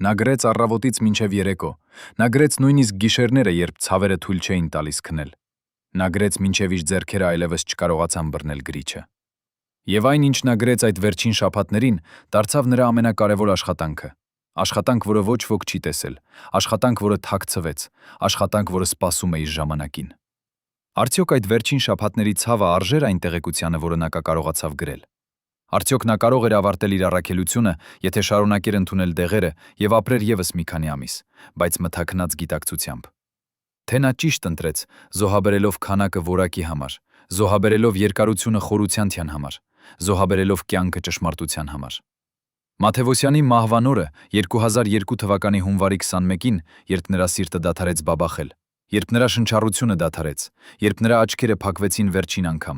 Նա գրեց առավոտից մինչև երեկո, նա գրեց նույնիսկ գիշերները, երբ ցավերը թույլ չէին տալիս քնել։ Նա գրեց մինչև իր ձեռքերը այլևս չկարողացան բռնել գրիչը։ Եվ այն, ինչ նա գրեց այդ վերջին շաբաթներին, դարձավ նրա ամենակարևոր աշխատանքը։ Աշխատանք, որը ոչ ոք չի տեսել, աշխատանք, որը թաքցվեց, աշխատանք, որը սպասում է իր ժամանակին։ Արդյոք այդ վերջին շաբաթների ցավը արժեր այն տեղեկությանը, որը նա կարողացավ գրել։ Արդյոք նա կարող էր ավարտել իր առաքելությունը, եթե շարունակեր ընդունել դեղերը եւ ապրեր եւս մի քանի ամիս, բայց մթաքնած գիտակցությամբ։ Թե նա ճիշտ ընտրեց, զոհաբերելով քանակը որակի համար, զոհաբերելով երկարությունը խորության թյան համար, զոհաբերելով կյանքը ճշմարտության համար։ Մաթևոսյանի մահվան օրը 2002 թվականի հունվարի 21-ին, երբ նրա սիրտը դադարեց բաբախել, երբ նրա շնչառությունը դադարեց, երբ նրա աչքերը փակվեցին վերջին անգամ,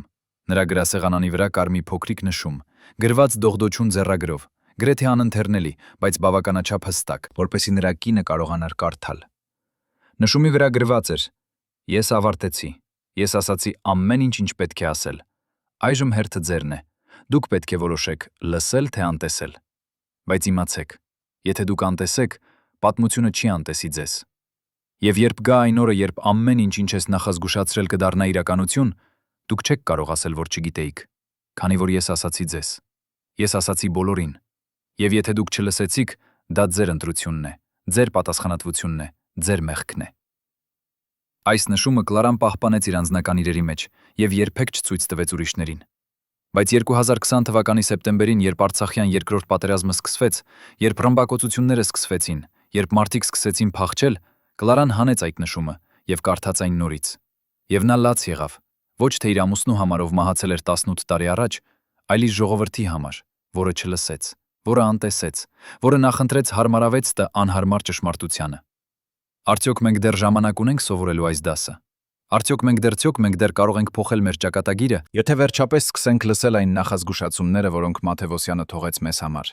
նրա գրասեղանանի վրա կար մի փոքրիկ նշում, գրված դողդոչուն ձեռագրով, գրեթե անընթեռնելի, բայց բավականաչափ հստակ, որպեսզի նրա կինը կարողանար կարդալ։ Նշումի վրա գրված էր. «Ես ավարտեցի, ես ասացի ամեն ինչ, ինչ պետք է ասել, այժմ հերթը ձերն է, դուք պետք է որոշեք լսել թե անտեսել, բայց իմացեք, եթե դուք անտեսեք, պատմությունը չի անտեսի ձեզ։ Եվ երբ գա այն օրը, երբ ամեն ինչ, ինչ ես նախազգուշացրել կդառնա իրականություն, դուք չեք կարող ասել, որ չգիտեիք, քանի որ ես ասացի ձեզ, ես ասացի բոլորին, եւ եթե դուք չլսեցիք, դա ձեր ընտրությունն է, ձեր պատասխանատվությունն է, ձեր մեղքն է»։ Այս նշումը Կլարան պահպանեց իր անձնական իրերի մեջ եւ երբեք չցույց տվեց ուրիշներին։ Բայց 2020 թվականի սեպտեմբերին, երբ Արցախյան երկրորդ պատերազմը սկսվեց, երբ ռմբակոծությունները սկսվեցին, երբ մարդիկ սկսեցին փախչել, Կլարան հանեց այդ նշումը եւ կարդաց այն նորից։ Եվ նա լաց եղավ, ոչ թե իր ամուսնու համար, ով մահացել էր 18 տարի առաջ, այլ իր ժողովրդի համար, որը չլսեց, որը անտեսեց, որը նախընտրեց հարմարավեց տը անհարմար ճշմարտությանը։ Արդյոք մենք դեռ ժամանակ ունենք սովորելու այս դասը։ Արդյոք մենք դեռ կարող ենք փոխել մեր ճակատագիրը, եթե վերջապես սկսենք լսել այն նախազգուշացումները, որոնք Մաթևոսյանը թողեց մեզ համար։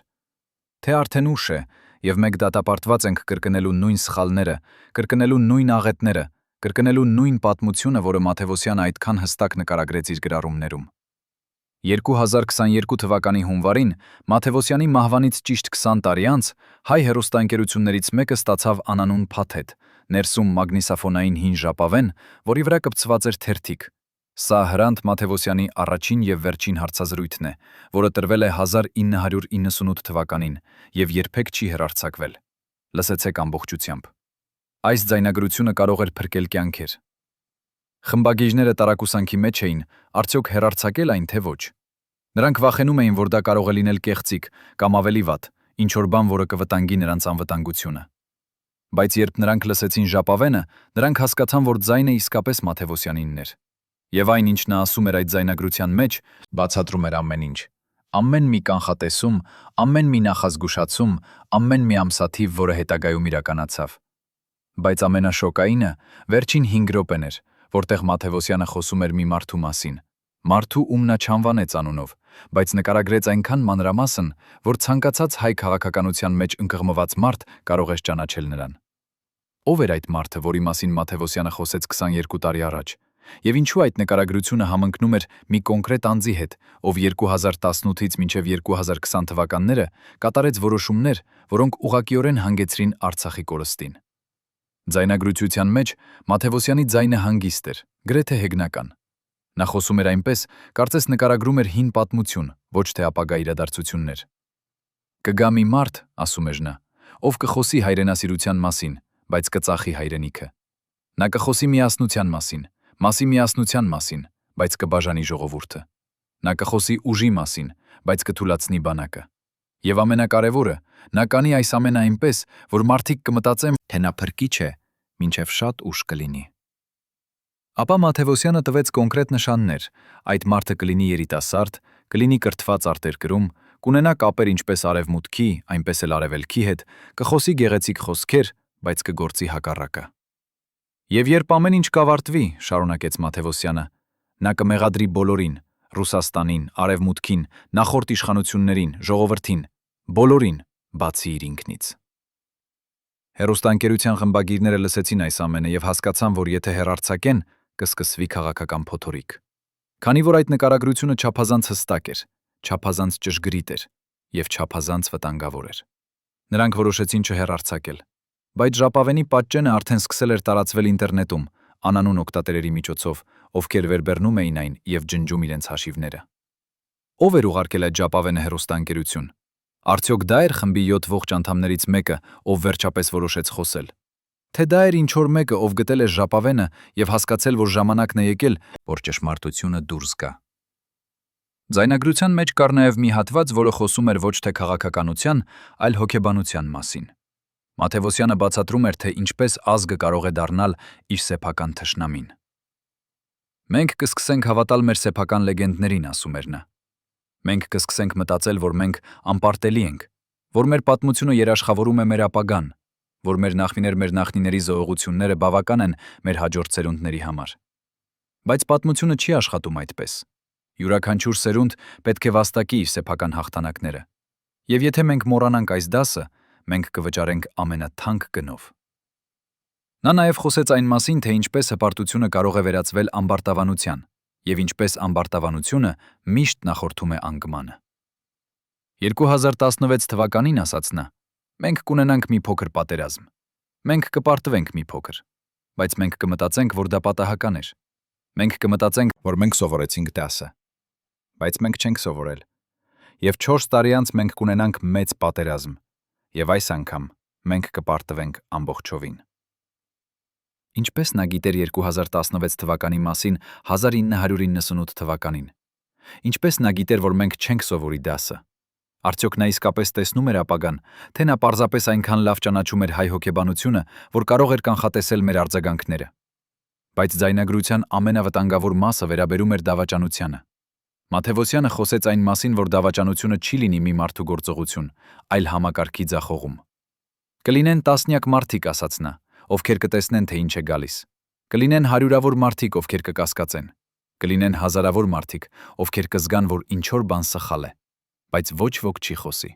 Թե արդեն ուշ է, եւ մենք դատապարտված ենք կրկնելու նույն սխալները, կրկնելու նույն աղետները, կրկնելու նույն պատմությունը, որը Մաթևոսյանը այդքան հստակ նկարագրեց իր գրառումներում։ 2022 թվականի հունվարին, Մաթևոսյանի մահվանից ճիշտ 20 տարի անց, հայ հեռուստաընկերություններից մեկը ստացավ անանուն փաթեթ, ներսում մագնիսաֆոնային հին ժապավեն, որի վրա կպցված էր թերթիկ։ Սա Հրանտ Մաթևոսյանի առաջին եւ վերջին հարցազրույցն է, որը տրվել է 1998 թվականին եւ երբեք չի հեռարձակվել։ Լսեցեք ամբողջությամբ։ Այս ձայնագրությունը կարող էր փրկել կյանքեր։ Խմբագիժները տարակուսանքի մեջ էին, արդյոք հեռարձակել այն թե ոչ։ Նրանք վախենում էին, որ դա կարող է լինել կեղծիք կամ ավելի վատ, ինչ որ բան, որը կվտանգի նրանց անվտանգությունը։ Բայց երբ նրանք լսեցին ժապավենը, նրանք հասկացան, որ ձայնը իսկապես Մաթևոսյանինն էր։ Եվ այն, ինչ նա ասում էր այդ ձայնագրության մեջ, բացատրում էր ամեն ինչ։ Ամեն մի կանխատեսում, ամեն մի նախազգուշացում, ամեն մի ամսաթիվ, որը հետագայում իրականացավ։ Բայց ամենաշոկայինը վերջին 5 րոպեն էր, որտեղ Մաթևոսյանը խոսում էր մի մարդու մասին, մարդու, ում նա չանվանեց անունով, բայց նկարագրեց այնքան մանրամասն, որ ցանկացած հայ քաղաքականության մեջ ընկղմված մարդ կարող էր ճանաչել նրան։ Ո՞վ էր այդ մարդը, որի մասին Մաթևոսյանը խոսեց 22 տարի առաջ, եւ ինչու այդ նկարագրությունը համընկնում էր մի կոնկրետ անձի հետ, ով 2018-ից մինչև 2020 թվականները կատարեց որոշումներ, որոնք ուղղակիորեն հանգեցրին Արցախի կորստին։ Ձայնագրության մեջ Մաթևոսյանի ձայնը հանգիստ էր, գրեթե հեգնական։ Նա խոսում էր այնպես, կարծես նկարագրում էր հին պատմություն, ոչ թե ապագա իրադարձություններ։ Կգա մի մարդ, ասում էր նա, ով կխոսի հայրենասիրության մասին, բայց կծախի հայրենիքը։ Նա կխոսի միասնության միասնության մասին, բայց կբաժանի ժողովուրդը։ Նա կխոսի ուժի մասին, բայց կթուլացնի բանակը։ Եվ ամենակարևորը, նա կանի այս ամենը այնպես, որ մարդիկ կմտածեն, թե նա փրկիչ է, մինչև շատ ուշ կլինի։ Ապա Մաթևոսյանը տվեց կոնկրետ նշաններ, այդ մարդը կլինի երիտասարդ, կլինի կրթված արտերկրում, կունենա կապեր ինչպես արևմուտքի, այնպես էլ արևելքի հետ, կխոսի գեղեցիկ խոսքեր, բայց կգործի հակառակը։ Եվ երբ ամեն ինչ կավարտվի, շարունակեց Մաթևոսյանը, նա կմեղադրի բոլորին, Ռուսաստանին, արևմուտքին, նախորդ իշխանություններին, ժողովրդին, բոլորին, բացի իր ինքնից։ Հեռուստաընկերության խմբագիրները լսեցին այս ամենը եւ հասկացան, որ եթե հեռարձակեն, կսկսվի քաղաքական փոթորիկ։ Քանի որ այդ նկարագրությունը չափազանց հստակ էր, չափազանց ճշգրիտ էր եւ չափազանց վտանգավոր էր։ Նրանք որոշեցին չհեռարձակել, բայց ժապավենի պատճենը արդեն սկսել էր տարածվել ինտերնետում, անանուն օգտատերերի միջոցով, ովքեր վերբեռնում էին այն եւ ջնջում իրենց հաշիվները։ Ով էր ուղարկել այդ ժապավենը հեռուստաընկերություն։ Արդյոք դա էր խմբի 7 ողջ անդամներից մեկը, ով վերջապես որոշեց խոսել։ Թե դա էր ինչ-որ մեկը, ով գտել է ժապավենը եւ հասկացել, որ ժամանակն է եկել, որ ճշմարտությունը դուրս գա։ Ձայնագրության մեջ կար նաեւ մի հատված, որը խոսում էր ոչ թե քաղաքականության, այլ հոգեբանության մասին։ Մաթեոսյանը բացատրում էր, թե ինչպես ազգը կարող է դառնալ իր սեփական թշնամին։ Մենք կսկսենք հավատալ մեր սեփական լեգենդներին, ասում էր նա։ Մենք կսկսենք մտածել, որ մենք անպարտելի ենք, որ մեր պատմությունը երաշխավորում է մեր ապագան, որ մեր նախնիների զոհողությունները բավական են մեր հաջորդ սերունդների համար։ Բայց պատմությունը չի աշխատում այդպես։ Յուրաքանչյուր սերունդ պետք է վաստակի իր սեփական հաղթանակները։ Եվ եթե մենք մոռանանք այս դասը, մենք կվճարենք ամենաթանկ գնով։ Նա նաև խոսեց այն մասին, թե ինչպես հպարտությունը կարող է վերածվել ամբարտավանության, եւ ինչպես ամբարտավանությունը միշտ նախորդում է անկմանը։ 2016 թվականին ասաց նա. մենք կունենանք մի փոքր պատերազմ։ Մենք կպարտվենք մի փոքր, բայց մենք կմտածենք, որ դա պատահական էր։ Մենք կմտածենք, որ մենք սովորեցինք դասը, բայց մենք չենք սովորել։ Եվ 4 տարի անց մենք կունենանք մեծ պատերազմ, եւ այս անգամ մենք կպարտվենք ամբողջովին։ Ինչպես նա գիտեր 2016 թվականի մասին 1998 թվականին։ Ինչպես նա գիտեր, որ մենք չենք սովորի դասը։ Արդյոք նա իսկապես տեսնում էր ապագան, թե նա պարզապես այնքան լավ ճանաչում էր հայ հոգեբանությունը, որ կարող էր կանխատեսել մեր արձագանքները։ Բայց ձայնագրության ամենավտանգավոր մասը վերաբերում էր դավաճանությանը։ Մաթեոսյանը խոսեց այն մասին, որ դավաճանությունը չի լինի մի մարդու գործողություն, այլ համակարգի ձախողում։ Կլինեն տասնյակ մարդիկ, ասաց նա, ովքեր կտեսնեն, թե ինչ է գալիս։ Կլինեն հարյուրավոր մարդիկ, ովքեր կկասկածեն։ Կլինեն հազարավոր մարդիկ, ովքեր կզգան, որ ինչ-որ բան սխալ է, բայց ոչ ոք չի խոսի։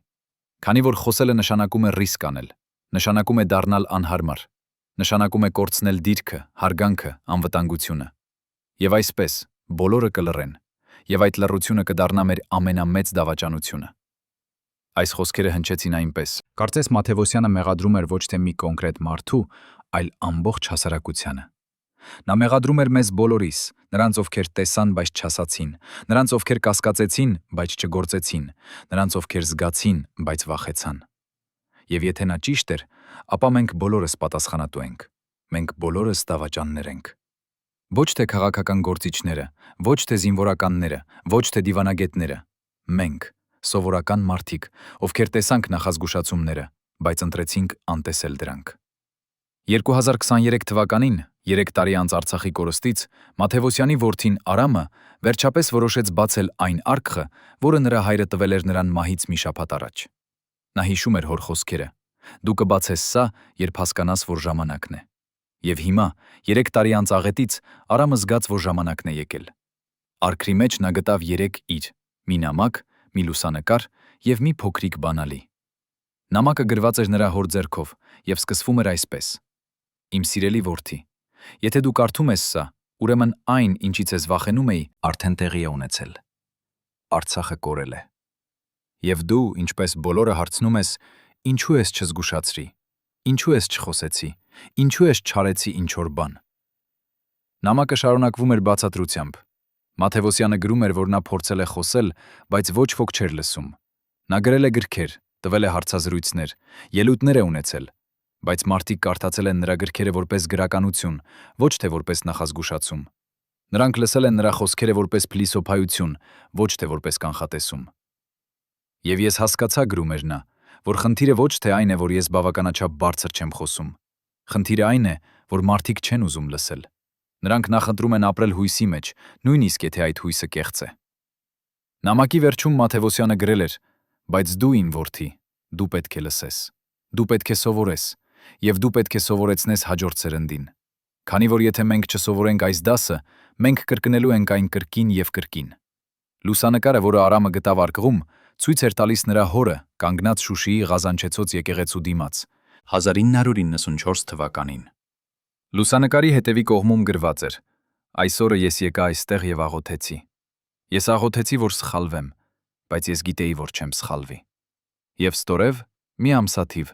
Քանի որ խոսելը նշանակում է ռիսկ անել, նշանակում է դառնալ անհարմար, նշանակում է կորցնել դիրքը, հարգանքը, անվտանգությունը։ Եվ այսպես բոլորը կլռեն, եւ այդ լռությունը կդառնա մեր ամենամեծ դավաճանությունը։ Այս խոսքերը հնչեցին այնպես. կարծես Մաթեոսյանը մեղադրում էր ոչ թե մի կոնկրետ մարդու, այլ ամբողջ հասարակությանը։ Նա մեղադրում էր մեզ բոլորիս, նրանց, ովքեր տեսան, բայց չասացին, նրանց, ովքեր կասկածեցին, բայց չգործեցին, նրանց, ովքեր զգացին, բայց վախեցան։ Եվ եթե նա ճիշտ էր, ապա մենք բոլորս պատասխանատու ենք։ Մենք բոլորս դավաճաններ ենք։ Ոչ թե քաղաքական գործիչները, ոչ թե զինվորականները, ոչ թե դիվանագետները, մենք, սովորական մարդիկ, ովքեր տեսանք նախազգուշացումները, բայց ընտրեցինք անտեսել դրանք։ 2023 թվականին, 3 տարի անց Արցախի կորստից, Մաթեոսյանի որդին Արամը վերջապես որոշեց բացել այն արկղը, որը նրա հայրը տվել էր նրան մահից մի շաբաթ առաջ։ Նա հիշում էր հոր խոսքերը. դու կբացես սա, երբ հասկանաս, որ ժամանակն է։ Եվ հիմա, 3 տարի անց աղետից, Արամը զգաց, որ ժամանակն է եկել։ Արկղի մեջ նա գտավ 3 իր՝ մի նամակ, մի լուսանկար եւ մի փոքրիկ բանալի։ Նամակը գրված էր նրա հոր ձեռքով եւ սկսվում էր այսպես. Իմ սիրելի որդի, եթե դու կարդում ես սա, ուրեմն այն, ինչից ես վախենում էի, արդեն տեղի է ունեցել։ Արցախը կորել է։ Եվ դու, ինչպես բոլորը հարցնում ես, ինչու ես չզգուշացրի, ինչու ես չխոսեցի, ինչու ես չարեցի ինչ-որ բան։ Նամակը շարունակվում էր բացատրությամբ։ Մաթեոսյանը գրում էր, որ նա փորձել է խոսել, բայց ոչ ոք չէր լսում։ Նա գրել է գրքեր, տվել է հարցազրույցներ, ելույթներ է ունեցել, բայց մարդիկ կարդացել են նրա գրքերը որպես գրականություն, ոչ թե որպես նախազգուշացում։ Նրանք լսել են նրա խոսքերը որպես փիլիսոփայություն, ոչ թե որպես կանխատեսում։ Եվ ես հասկացա, գրում էր նա, որ խնդիրը ոչ թե այն է, որ ես բավականաչափ բարձր չեմ խոսում։ Խնդիրը այն է, որ մարդիկ չեն ուզում լսել։ Նրանք նախընտրում են ապրել հույսի մեջ, նույնիսկ եթե այդ հույսը կեղծ է։ Նամակի վերջում Մաթեոսյանը գրել էր. բայց դու իմ որդի, դու պետք է լսես, դու պետք է սովորես, եւ դու պետք է սովորեցնես հաջորդ սերնդին։ Քանի որ եթե մենք չսովորենք այս դասը, մենք կրկնելու ենք այն կրկին եւ կրկին։ Լուսանկարը, որը Արամը գտավ արկղում, ցույց էր տալիս նրա հորը, կանգնած Շուշիի Ղազանչեցոց եկեղեցու դիմաց, 1994 թվականին։ Լուսանկարի հետևի կողմում գրված էր. այսօրը ես եկա այստեղ եւ աղոթեցի։ Ես աղոթեցի, որ սխալվեմ, բայց ես գիտեի, որ չեմ սխալվի։ Եվ ստորև մի ամսաթիվ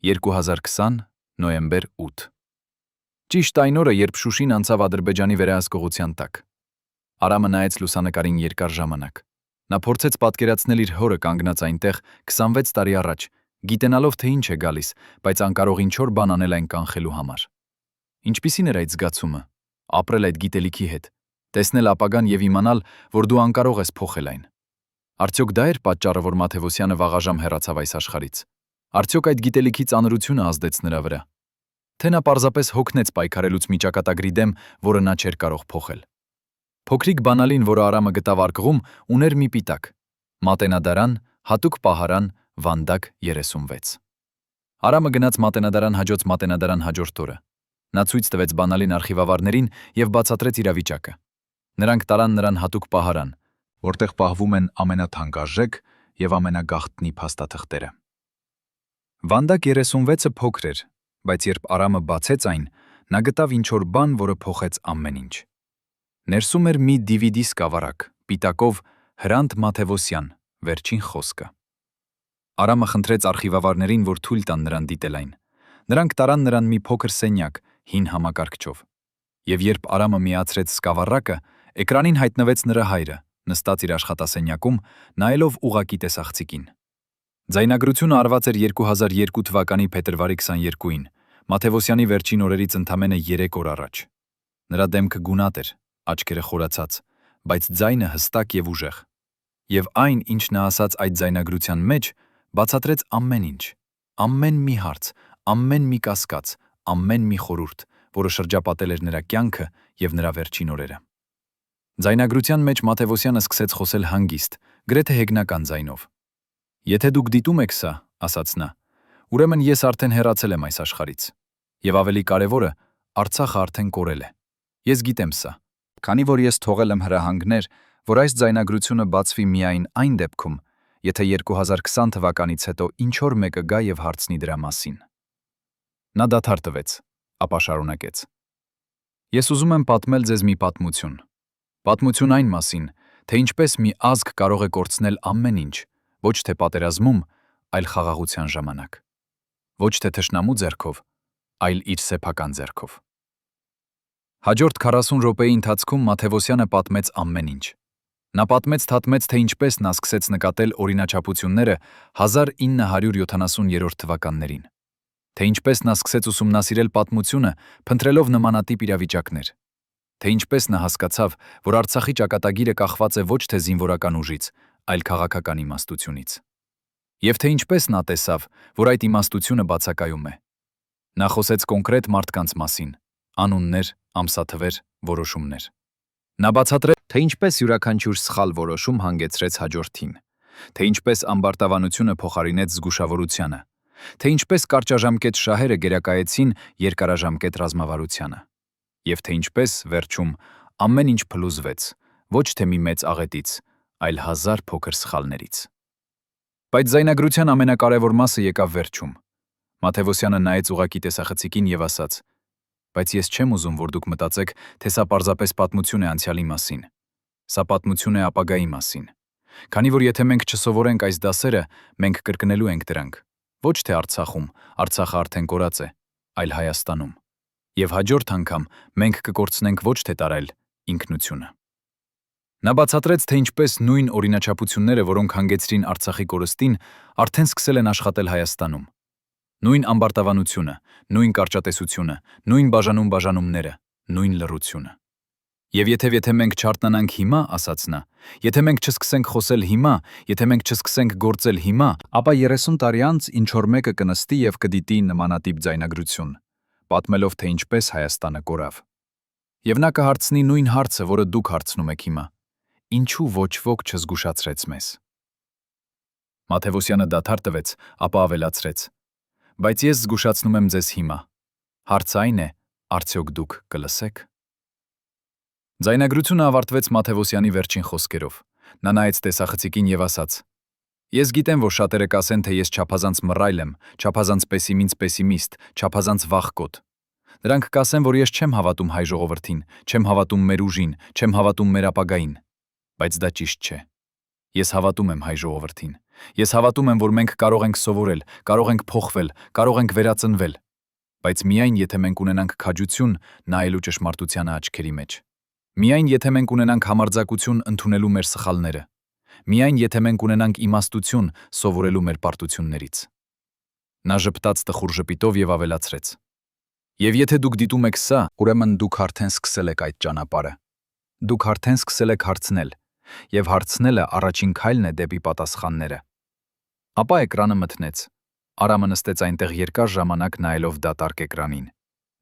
2020 նոյեմբեր 8։ Ճիշտ այն օրը, երբ Շուշին անցավ Ադրբեջանի վերահսկողության տակ։ Արամը նայեց լուսանկարին երկար ժամանակ։ Նա փորձեց պատկերացնել իր հորը կանգնած այնտեղ 26 տարի առաջ, գիտենալով թե ինչ է գալիս, բայց անկարող ինչ-որ բան անել այն կանխելու համար։ Ինչպիսին էր այդ զգացումը՝ ապրել այդ գիտելիքի հետ, տեսնել ապագան եւ իմանալ, որ դու անկարող ես փոխել այն։ Արդյոք դա էր պատճառը, որ Մաթեոսյանը վաղաժամ հեռացավ այս աշխարհից։ Արդյոք այդ գիտելիքի ծանրությունը ազդեց նրա վրա։ Թե նա պարզապես հոգնեց պայքարելուց մի ճակատագրի դեմ, որը նա չէր կարող փոխել։ Փոքրիկ բանալին, որը Արամը գտավ արկղում, ուներ մի պիտակ՝ Մատենադարան, հատուկ պահարան, վանդակ 36։ Արամը գնաց Մատենադարան հաջորդ Մատենադարան հաջորդ օրը։ Նա ցույց տվեց բանալին արխիվավարներին եւ բացատրեց իրավիճակը։ Նրանք տարան նրան հատուկ պահարան, որտեղ պահվում են ամենաթանկարժեք եւ ամենագաղտնի փաստաթղթերը։ Վանդակ 36-ը փոքր էր, բայց երբ Արամը բացեց այն, նա գտավ ինչ-որ բան, որը փոխեց ամեն ինչ։ Ներսում էր մի DVD սկավառակ, պիտակով Հրանտ Մաթեոսյան, վերջին խոսքը։ Արամը խնդրեց արխիվավարներին, որ թույլ տան նրան դիտել այն։ Նրանք տարան նրան մի փոքր սենյակ, հին համակարգչով։ Եվ երբ Արամը միացրեց սկավառակը, էկրանին հայտնվեց նրա հայրը, նստած իր աշխատասենյակում, նայելով ուղղակի տեսախցիկին։ Ձայնագրությունը արված էր 2002 թվականի փետրվարի 22-ին, Մաթեոսյանի վերջին օրերից ընդամենը 3 օր առաջ։ Նրա դեմքը գունատ էր, աչքերը խորացած, բայց ձայնը հստակ եւ ուժեղ։ Եվ այն, ինչ նա ասաց այդ ձայնագրության մեջ, բացատրեց ամեն ինչ, ամեն մի հարց, ամեն մի կասկած, ամեն մի խորհուրդ, որը շրջապատել էր նրա կյանքը եւ նրա վերջին օրերը։ Ձայնագրության մեջ Մաթեոսյանը սկսեց խոսել հանգիստ, գրեթե հեգնական ձայնով։ «Եթե դուք դիտում եք սա, ասաց նա, ուրեմն ես արդեն հեռացել եմ այս աշխարհից։ Եվ ավելի կարևորը, Արցախը արդեն կորել է։ Ես գիտեմ սա, քանի որ ես թողել եմ հրահանգներ, որ այս ձայնագրությունը բացվի միայն այն դեպքում, եթե 2020 թվականից հետո ինչ-որ մեկը գա եւ հարցնի դրա մասին»։ Նա դադար տվեց, ապա շարունակեց. «Ես ուզում եմ պատմել ձեզ մի պատմություն։ Պատմություն այն մասին, թե ինչպես մի ազգ կարող է կորցնել ամեն ինչ, ոչ թե պատերազմում, այլ խաղաղության ժամանակ։ Ոչ թե թշնամու ձեռքով, այլ իր սեփական ձեռքով»։ Հաջորդ 40 րոպեի ընթացքում Մաթեոսյանը պատմեց ամեն ինչ։ Նա պատմեց, թե ինչպես նա սկսեց նկատել օրինաչափությունները 1970-րդ թվականներին, թե ինչպես նա սկսեց ուսումնասիրել պատմությունը, փնտրելով նմանատիպ իրավիճակներ, թե ինչպես նա հասկացավ, որ Արցախի ճակատագիրը կախված է ոչ թե զինվորական ուժից, այլ քաղաքական իմաստությունից։ Եվ թե ինչպես նա տեսավ, որ այդ իմաստությունը բացակայում է։ Նա խոսեց կոնկրետ մարդկանց մասին, անուններ, ամսաթվեր, որոշումներ։ Նա բացատրեց, թե ինչպես յուրաքանչյուր սխալ որոշում հանգեցրեց հաջորդին, թե ինչպես ամբարտավանությունը փոխարինեց զգուշավորությանը, թե ինչպես կարճաժամկետ շահերը գերակայեցին երկարաժամկետ ռազմավարությանը, եւ թե ինչպես, վերջում, ամեն ինչ փլուզվեց, ոչ թե մի մեծ աղետից, այլ 1000 փոքր սխալներից։ Բայց ձայնագրության ամենակարևոր մասը եկավ վերջում։ Մաթեոսյանը նայեց ուղղակի տեսախցիկին եւ ասաց. «Բայց ես չեմ ուզում, որ դուք մտածեք, թե սա պարզապես պատմություն է անցյալի մասին։ Սա պատմություն է ապագայի մասին։ Քանի որ եթե մենք չսովորենք այս դասերը, մենք կրկնելու ենք դրանք։ Ոչ թե Արցախում, Արցախը արդեն կորած է, այլ Հայաստանում։ Եվ հաջորդ անգամ մենք կկորցնենք ոչ թե տարել ինքնությունը»։ Նա բացատրեց, թե ինչպես նույն օրինաչափությունները, որոնք հանգեցրին Արցախի կորստին, արդեն սկսել են աշխատել Հայաստանում։ Նույն ամբարտավանությունը, նույն կարճատեսությունը, նույն բաժանումները, նույն լռությունը։ Եվ եթե մենք չարթնանանք հիմա, ասաց նա, եթե մենք չսկսենք խոսել հիմա, եթե մենք չսկսենք գործել հիմա, ապա 30 տարի անց ինչ-որ մեկը կնստի եւ կդիտի նմանատիպ ձայնագրություն, պատմելով, թե ինչպես Հայաստանը կորավ։ Եվ նա կհարցնի նույն հարցը, որը դուք հարցնում եք հիմա. ինչու ոչ ոք չզգուշացրեց մեզ։ Մաթեոսյանը դադար տվեց, ապա ավելացրեց. «Բայց ես զգուշացնում եմ ձեզ հիմա։ Հարցը այն է, արդյոք դուք կլսեք»։ Ձայնագրությունը ավարտվեց Մաթեոսյանի վերջին խոսքերով։ Նա նայեց տեսախցիկին եւ ասաց. «Ես գիտեմ, որ շատերը կասեն, թե ես չափազանց մռայլ եմ, չափազանց պեսիմիստ, չափազանց վախկոտ։ Նրանք կասեն, որ ես չեմ հավատում հայ ժողովրդին, չեմ հավատում մեր ուժին, չեմ հավատում մեր ապագային։ Բայց դա ճիշտ չէ։ Ես հավատում եմ հայ ժողովրդին։ Ես հավատում եմ, որ մենք կարող ենք սովորել, կարող ենք փոխվել, կարող ենք վերածնվել։ Բայց միայն եթե մենք ունենանք քաջություն նայելու ճշմարտությանը աչքերի մեջ։ Միայն եթե մենք ունենանք համարձակություն ընդունելու մեր սխալները։ Միայն եթե մենք ունենանք իմաստություն սովորելու մեր պարտություններից։ Նա ժպտաց տխուր ժպիտով եւ ավելացրեց. Եվ եթե դուք դիտում եք սա, ուրեմն դուք արդեն սկսել եք այդ ճանապարհը։ Դուք արդեն սկսել եք հարցնել, եւ հարցնելը առաջին քայլն է դեպի պատասխանները։ Ապա էկրանը մթնեց։ Արամը նստեց այնտեղ երկար ժամանակ նայելով դատարկ էկրանին։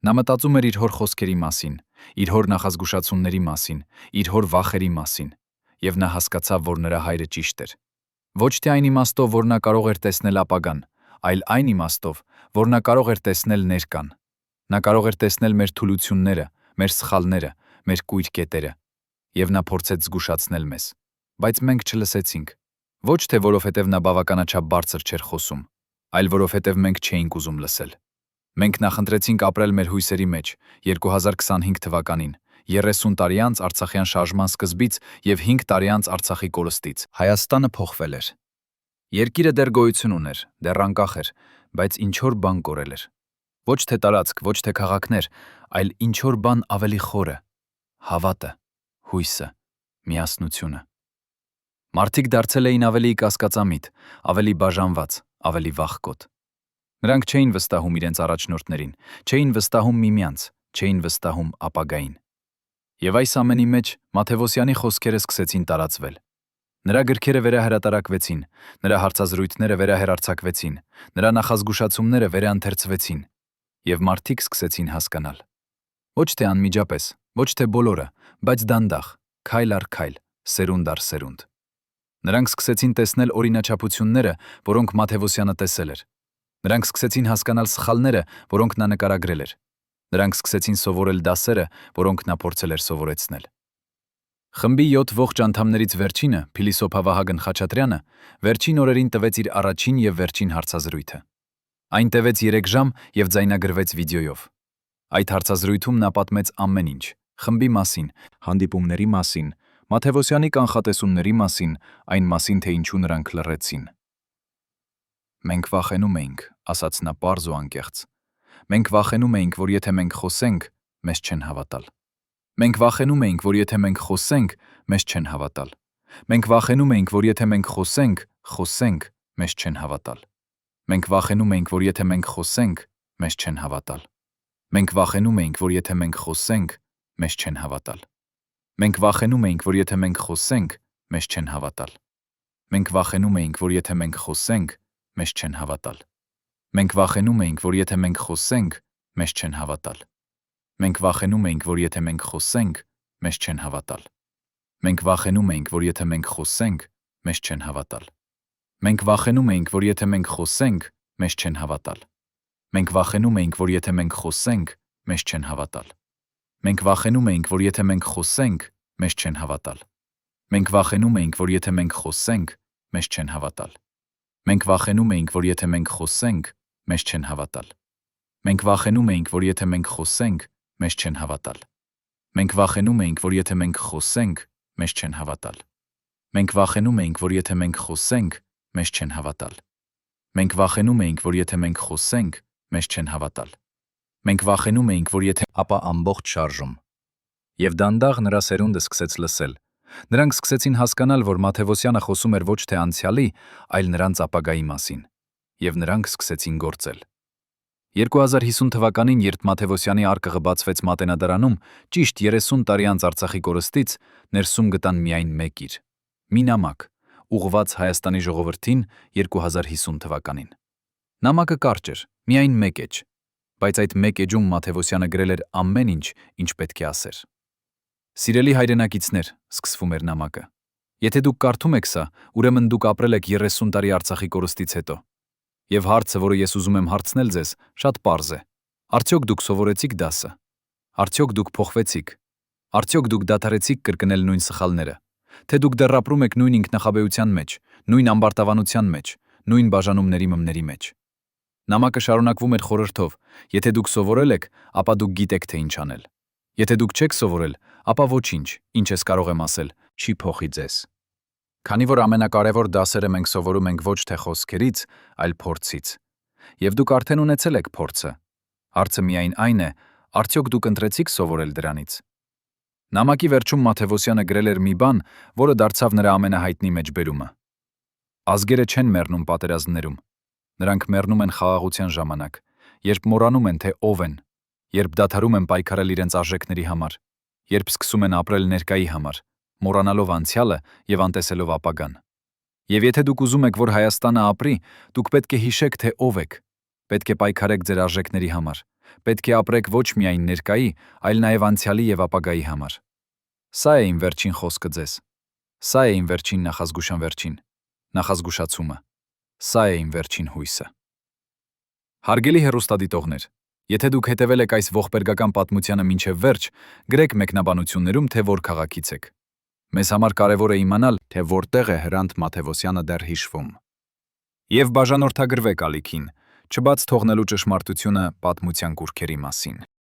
Նա մտածում էր իր հոր խոսքերի մասին, իր հոր նախազգուշացումների մասին, իր հոր վախերի մասին, եւ նա հասկացավ, որ նրա հայրը ճիշտ էր։ Ոչ թե այն իմաստով, որ նա կարող էր տեսնել ապագան, այլ այն իմաստով, որ նա կարող էր տեսնել ներկան։ Նա կարող էր տեսնել մեր թուլությունները, մեր սխալները, մեր կույր կետերը, եւ նա փորձեց զգուշացնել մեզ։ Բայց մենք չլսեցինք։ Ոչ թե որովհետև նա բավականաչափ բարձր չէր խոսում, այլ որովհետև մենք չէինք ուզում լսել։ Մենք նախընտրեցինք ապրել մեր հույսերի մեջ 2025 թվականին, 30 տարի անց Արցախյան շարժման սկզբից եւ 5 տարի անց Արցախի կորստից։ Հայաստանը փոխվել էր։ Երկիրը դեռ գոյություն ուներ, դեռ անկախ էր, բայց ինչ-որ բան կորել էր։ Ոչ թե տարածք, ոչ թե քաղաքներ, այլ ինչ-որ բան ավելի խորը՝ հավատը, հույսը, միասնությունը։ Մարդիկ դարձել էին ավելի կասկածամիտ, ավելի բաժանված, ավելի վախկոտ։ Նրանք չէին վստահում իրենց առաջնորդներին, չէին վստահում միմյանց, չէին վստահում ապագային։ Եվ այս ամենի մեջ Մաթևոսյանի խոսքերը սկսեցին տարածվել։ Նրա գրքերը վերահրատարակվեցին, նրա հարցազրույցները վերահեռարձակվեցին, նրա նախազգուշացումները վերաընթերցվեցին, եւ մարդիկ սկսեցին հասկանալ։ Ոչ թե անմիջապես, ոչ թե բոլորը, բայց դանդաղ, քայլ առ քայլ, սերունդ առ սերունդ։ Նրանք սկսեցին տեսնել օրինաչափությունները, որոնք Մաթևոսյանը տեսել էր։ Նրանք սկսեցին հասկանալ սխալները, որոնք նա նկարագրել էր։ Նրանք սկսեցին սովորել դասերը, որոնք նա փորձել էր սովորեցնել։ Խմբի 7 ողջ անդամներից վերջինը, փիլիսոփա Վահագն Խաչատրյանը, վերջին օրերին տվեց իր առաջին եւ վերջին հարցազրույցը։ Այն տևեց 3 ժամ եւ ձայնագրվեց վիդեոյով։ Այդ հարցազրույցում նա պատմեց ամեն ինչ՝ խմբի մասին, հանդիպումների մասին, Մաթևոսյանի կանխատեսումների մասին, այն մասին, թե ինչու նրանք լռեցին։ Մենք վախենում էինք, ասաց նա պարզ ու անկեղծ։ Մենք վախենում էինք, որ եթե մենք խոսենք, մեզ չեն հավատալ։ Մենք վախենում էինք, որ եթե մենք խոսենք, մեզ չեն հավատալ։ Մենք վախենում էինք, որ եթե մենք խոսենք, մեզ չեն հավատալ։ Մենք վախենում էինք, որ եթե մենք խոսենք, մեզ չեն հավատալ։ Մենք վախենում էինք, որ եթե մենք խոսենք, մեզ չեն հավատալ։ Մենք վախենում էինք, որ եթե մենք խոսենք, մեզ չեն հավատալ։ Մենք վախենում էինք, որ եթե մենք խոսենք, մեզ չեն հավատալ։ Մենք վախենում էինք, որ եթե մենք խոսենք, մեզ չեն հավատալ։ Մենք վախենում էինք, որ եթե մենք խոսենք, մեզ չեն հավատալ։ Մենք վախենում էինք, որ եթե մենք խոսենք, մեզ չեն հավատալ։ Մենք վախենում էինք, որ եթե մենք խոսենք, մեզ չեն հավատալ։ Մենք վախենում էինք, որ եթե մենք խոսենք, մեզ չեն հավատալ։ Մենք վախենում էինք, որ եթե մենք խոսենք, մեզ չեն հավատալ։ Մենք վախենում էինք, որ եթե մենք խոսենք, մեզ չեն հավատալ։ Մենք վախենում էինք, որ եթե մենք խոսենք, մեզ չեն հավատալ։ Մենք վախենում էինք, որ եթե մենք խոսենք, մեզ չեն հավատալ։ Մենք վախենում էինք, որ եթե մենք խոսենք, մեզ չեն հավատալ։ Մենք վախենում էինք, որ եթե մենք խոսենք, մեզ չեն հավատալ։ Մենք վախենում էինք, որ եթե մենք խոսենք, մեզ չեն հավատալ։ Մենք վախենում էինք, որ եթե ապա ամբողջ շարժում։ Եվ դանդաղ նրա սերունդը սկսեց լսել։ Նրանք սկսեցին հասկանալ, որ Մաթևոսյանը խոսում էր ոչ թե անցյալի, այլ նրանց ապագայի մասին։ Եվ նրանք սկսեցին գործել։ 2050 թվականին, երբ Մաթևոսյանի արկղը բացվեց Մատենադարանում, ճիշտ 30 տարի անց Արցախի կորստից, ներսում գտան միայն մեկ իր՝ մի նամակ, ուղղված Հայաստանի ժողովրդին 2050 թվականին։ Նամակը կարճ էր, միայն մեկ էջ, բայց այդ մեկ էջում Մաթևոսյանը գրել էր ամեն ինչ, ինչ պետք է ասեր։ Սիրելի հայրենակիցներ, սկսվում էր նամակը։ Եթե դուք կարդում եք սա, ուրեմն դուք ապրել եք 30 տարի Արցախի կորստից հետո։ Եվ հարցը, որը ես ուզում եմ հարցնել ձեզ, շատ պարզ է։ Արդյոք դուք սովորեցիք դասը։ Արդյոք դուք փոխվեցիք։ Արդյոք դուք դադարեցիք կրկնել նույն սխալները։ Թե դուք դեռ ապրում եք նույն ինքնախաբեության մեջ, նույն ամբարտավանության մեջ, նույն բաժանումների մմների մեջ։ Նամակը շարունակվում էր խորհրդով. եթե դուք սովորել եք, ապա դուք գիտեք, թե ինչ անել։ Եթե դուք չեք սովորել, ապա ոչինչ, ինչ ես կարող եմ ասել, չի փոխի ձեզ։ Քանի որ ամենակարևոր դասերը մենք սովորում ենք ոչ թե խոսքերից, այլ փորձից։ Եվ դուք արդեն ունեցել եք փորձը։ Հարցը միայն այն է, արդյոք դուք ընտրեցիք սովորել դրանից։ Նամակի վերջում Մաթևոսյանը գրել էր մի բան, որը դարձավ նրա ամենահայտնի մեջբերումը։ Ազգերը չեն մեռնում պատերազմներում։ Նրանք մեռնում են խաղաղության ժամանակ, երբ մոռանում են, թե ով են, երբ դադարում են պայքարել իրենց արժեքների համար, երբ սկսում են ապրել ներկայի համար, մոռանալով անցյալը եւ անտեսելով ապագան։ Եվ եթե դուք ուզում եք, որ Հայաստանը ապրի, դուք պետք է հիշեք, թե ով եք։ Պետք է պայքարեք ձեր արժեքների համար։ Պետք է ապրեք ոչ միայն ներկայի, այլ նաև անցյալի եւ ապագայի համար։ Սա է իմ վերջին խոսքը ձեզ։ Սա է իմ վերջին նախազգուշացումը։ Սա է իմ վերջին հույսը։ Հարգելի հեռուստադիտողներ, եթե դուք հետևել եք այս ողբերգական պատմությանը մինչև վերջ, գրեք մեկնաբանություններում, թե որ քաղաքից եք։ Մեզ համար կարևոր է իմանալ, թե որտեղ է Հրանտ Մաթևոսյանը դեռ հիշվում։ Եվ բաժանորդագրվեք ալիքին, չբաց թողնելու ճշմարտությունը պատմության կուռքերի մասին։